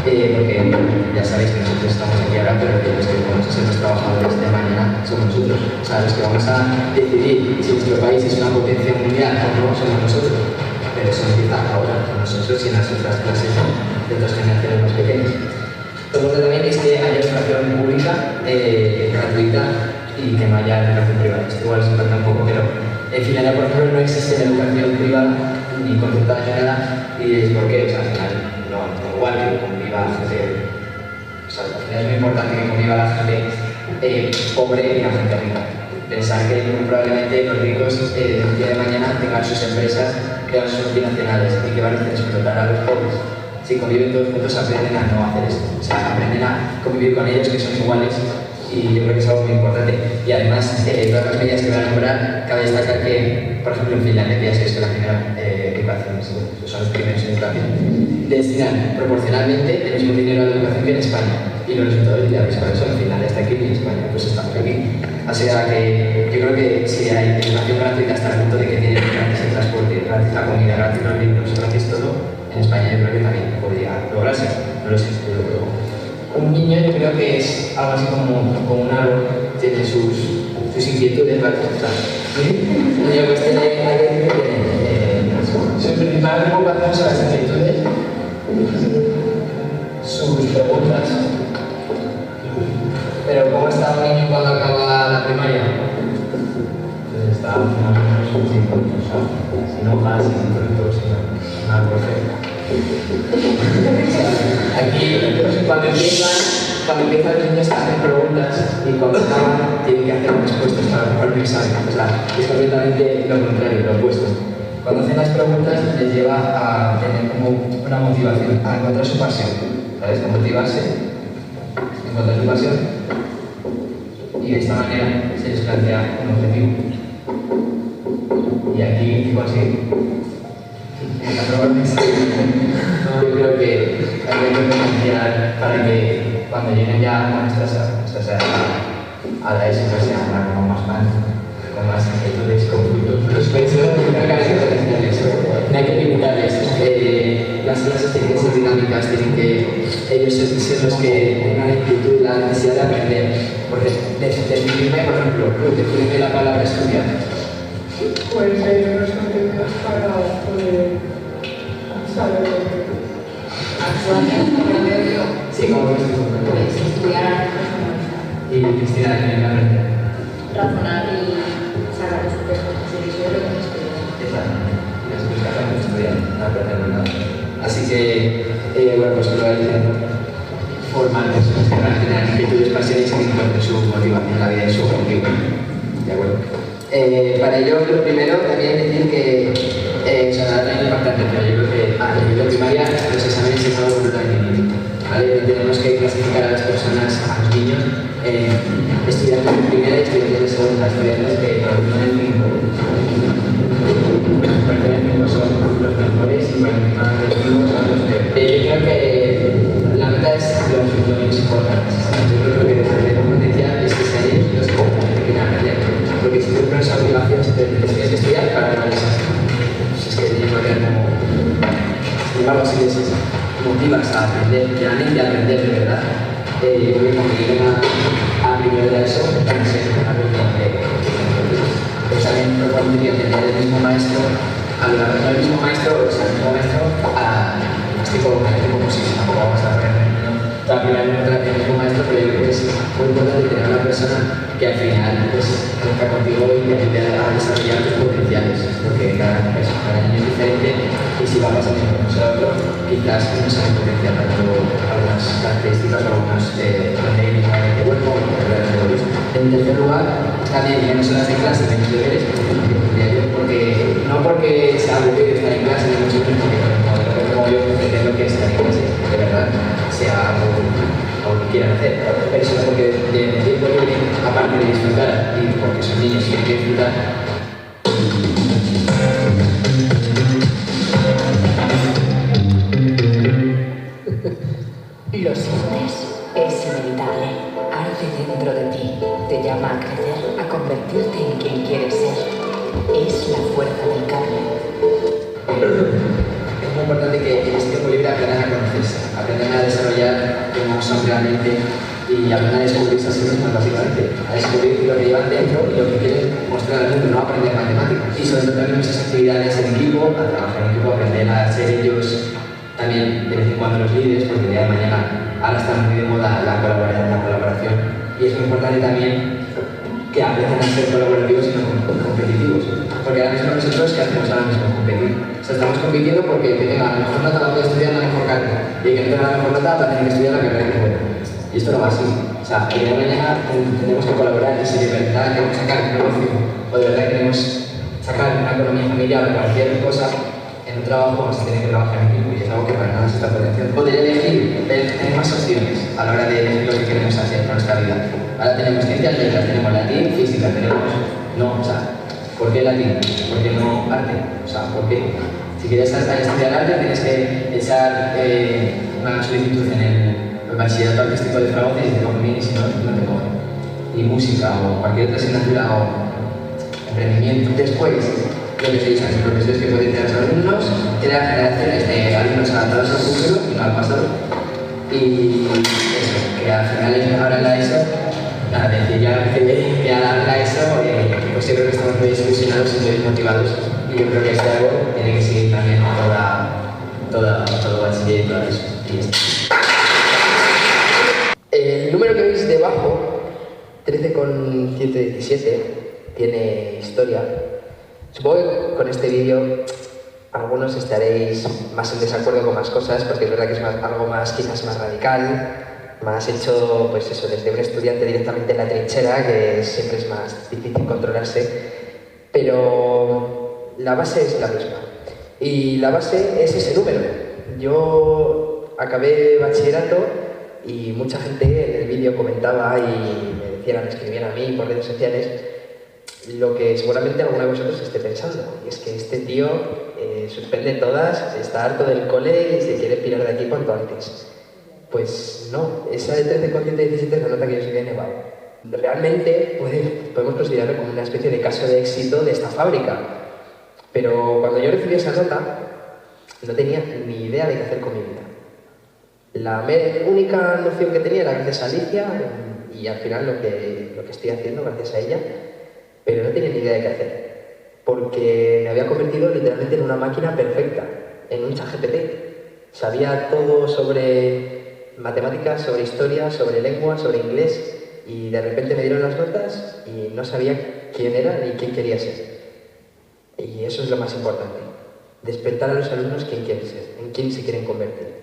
Porque ya sabéis que nosotros estamos aquí ahora, pero que los que vamos a ser los trabajadores de mañana somos nosotros. O sea, los que vamos a decidir si nuestro país es una potencia mundial o no somos nosotros. Pero eso empieza ahora con nosotros y en las otras clases de otras generaciones más pequeñas. Lo importante también es que haya educación pública, gratuita y que no haya educación privada. Esto igual se impacta un poco, pero en Finlandia, por ejemplo, no existe la educación privada ni concertada ni nada. ¿Y por qué? O sea, al final no igual que conviva la gente. O sea, al final es muy importante que conviva la gente pobre y la gente rica. Pensar que muy probablemente los ricos el día de mañana tengan sus empresas, tengan sus multinacionales y que van a explotar a los pobres. Si conviven todos juntos aprenden a no hacer esto. O sea, aprenden a convivir con ellos que son iguales y yo creo que es algo muy importante. Y además, todas las medidas que voy a nombrar, cabe destacar que, por ejemplo, en Finlandia, que ya sabéis que la primera educación, son los primeros en educación, destinan proporcionalmente el mismo dinero a la educación que en España. Y los resultados ya veis cuáles son. En Finlandia está aquí y en España pues estamos aquí. O sea que yo creo que si hay educación gratuita hasta el punto de que tienen gratis el transporte, gratis la comida, gratis los libros, gratis todo, en España yo creo que también podría lograrse. No lo sé, pero un niño yo creo que es algo así como un árbol, tiene sus inquietudes, ¿vale? O sea, un niño pues tiene su principal preocupación son las inquietudes, sus preguntas. Pero ¿cómo está un niño cuando acaba la primaria? Pues está más o menos sin hojas, sin frutos, sin algo feo. Aquí, cuando empiezan los niños a hacer preguntas y cuando acaban tienen que hacer respuestas para el examen. O sea, es completamente lo contrario, lo opuesto. Cuando hacen las preguntas les lleva a tener como una motivación, a encontrar su pasión, ¿sabes? A motivarse, encontrar su pasión y de esta manera se les plantea un objetivo. Y aquí, ¿qué consiguen? Yo creo que hay que potenciar para que cuando lleguen ya a nuestras a la ESO pues sean como más fans, con más inquietudes, con frutos. Los pensadores no hay que limitarles. Las clases tienen que ser dinámicas, tienen que ellos ser los que tengan la inquietud, la necesidad de aprender. Porque definirme, por ejemplo, definirme la palabra estudiar. Pues hay unos contenidos para poder saber lo que sí, como ves, estudiar y Cristina tiene que aprender. Razonar y sacar los textos. Sí, yo lo que estudiar. Exactamente. Y nosotros que hacemos estudiar, no aprender nada. Así que, bueno, pues lo voy diciendo. Formar personas que van a tener inquietudes, pasiones y que encuentren su motivación en la vida y su objetivo. ¿De acuerdo? Para ello, lo primero, también decir que o sea, nada es importante, pero yo creo que a nivel de primaria los exámenes es algo brutalmente difícil, ¿vale? No tenemos que clasificar a las personas, a los niños, estudiantes de primera y estudiantes de segunda, estudiantes que por encima del 5 son los mejores y por encima del 5 son los peores. Yo creo que la meta es los menos importantes. Yo creo que desde la potencia es que sean ellos los que tienen que aprender. Porque si tú pones esa obligación, si tienes que estudiar para no les es que tienes que ver como... Sin embargo, si les motivas a aprender, realmente a aprender de verdad, yo creo que cuando lleguen a primero de eso, van a ser algo que podía tener el mismo maestro, no el mismo maestro, o sea, el mismo maestro tipo musicista, como vamos a ver la primera el mismo maestro, pero yo creo que es muy importante tener una persona que al final pues crezca contigo y te ayude a desarrollar tus potenciales, porque cada niño es diferente y si va pasando de un profesor a otro, quizás no sabe potenciar tanto algunas características o algunos técnicas de cuerpo o de. En tercer lugar, también menos horas de clase, menos deberes, porque no porque sea aburrido estar en clase, ni mucho menos porque como yo pretendo que estar en clase de verdad sea algo que quieran hacer, pero eso es porque de tiempo libre, aparte de disfrutar y porque son niños y tienen que disfrutar. Lo sientes, es inevitable, arde dentro de ti, te llama a crecer, a convertirte en quien quieres ser. Es la fuerza del cambio. Es muy importante que en este tiempo libre aprendan a conocerse, aprendan a desarrollar cómo son realmente y aprendan a descubrirse a sí mismos, básicamente, a descubrir lo que llevan dentro y lo que quieren mostrar al mundo, no aprender matemáticas. Y sobre todo también muchas actividades en equipo, a trabajar en equipo, aprender a ser ellos también de vez en cuando los líderes, porque el día de mañana ahora está muy de moda la colaboración y es muy importante también que aprendan a ser colaborativos y no competitivos, porque ahora mismo nosotros ¿qué hacemos ahora mismo? Competir. O sea, estamos compitiendo porque que tenga la mejor nota va a poder estudiar la mejor carrera y que no tenga la mejor nota va a tener que estudiar la carrera que pueda. Y esto no va así. O sea, el día de mañana tenemos que colaborar y si de verdad queremos sacar un negocio o de verdad queremos sacar una economía familiar o cualquier cosa, en un trabajo vamos a tener que trabajar en equipo y es algo que para nada se está potenciando. Poder elegir, tener más opciones a la hora de elegir lo que queremos hacer en nuestra vida. Ahora tenemos ciencias, letras, tenemos latín, física, tenemos... No, o sea, ¿por qué latín? ¿Por qué no arte? O sea, ¿por qué? Si quieres estudiar arte tienes que echar una solicitud en el bachillerato artístico de Zaragoza y te cogen bien y si no, no te cogen. Y música o cualquier otra asignatura o emprendimiento. Después, lo que se dice a los profesores que pueden tener a los alumnos, crear generaciones de alumnos adaptados al futuro y no al pasado. Y eso, que al final es mejorar la ESO, nada, decir ya la ESO, pues yo creo que estamos muy desilusionados y muy desmotivados. Y yo creo que este algo tiene que seguir también todo bachiller y todo eso. El número que veis debajo, 13,117, tiene historia. Supongo que con este vídeo algunos estaréis más en desacuerdo con más cosas, porque es verdad que es algo más, quizás más radical, más hecho, pues eso, desde un estudiante directamente en la trinchera, que siempre es más difícil controlarse, pero la base es la misma. Y la base es ese número. Yo acabé bachillerato y mucha gente en el vídeo comentaba y me decían, me escribían a mí por redes sociales, lo que seguramente alguno de vosotros esté pensando, y es que este tío suspende todas, está harto del cole y se quiere pirar de aquí cuanto antes. Pues no, esa de 13,117 es la nota que yo soy nevado. Realmente podemos considerarlo como una especie de caso de éxito de esta fábrica, pero cuando yo recibí esa nota no tenía ni idea de qué hacer con mi vida. La única noción que tenía era gracias a Alicia y al final lo que estoy haciendo gracias a ella, pero no tenía ni idea de qué hacer, porque me había convertido literalmente en una máquina perfecta, en un ChatGPT. Sabía todo sobre matemáticas, sobre historia, sobre lengua, sobre inglés, y de repente me dieron las notas y no sabía quién era ni quién quería ser. Y eso es lo más importante, despertar a los alumnos quién quieren ser, en quién se quieren convertir.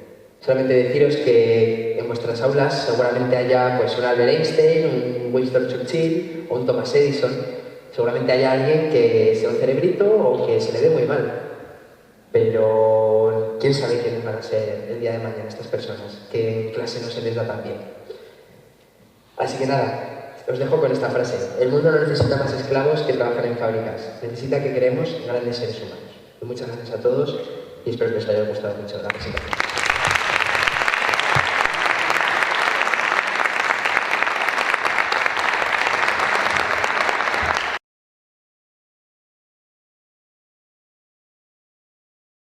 Solamente deciros que en vuestras aulas seguramente haya pues, un Albert Einstein, un Winston Churchill o un Thomas Edison. Seguramente haya alguien que sea un cerebrito o que se le dé muy mal. Pero quién sabe quiénes van a ser el día de mañana estas personas, que en clase no se les da tan bien. Así que nada, os dejo con esta frase. El mundo no necesita más esclavos que trabajar en fábricas. Necesita que creemos grandes seres humanos. Y muchas gracias a todos y espero que os haya gustado mucho la presentación.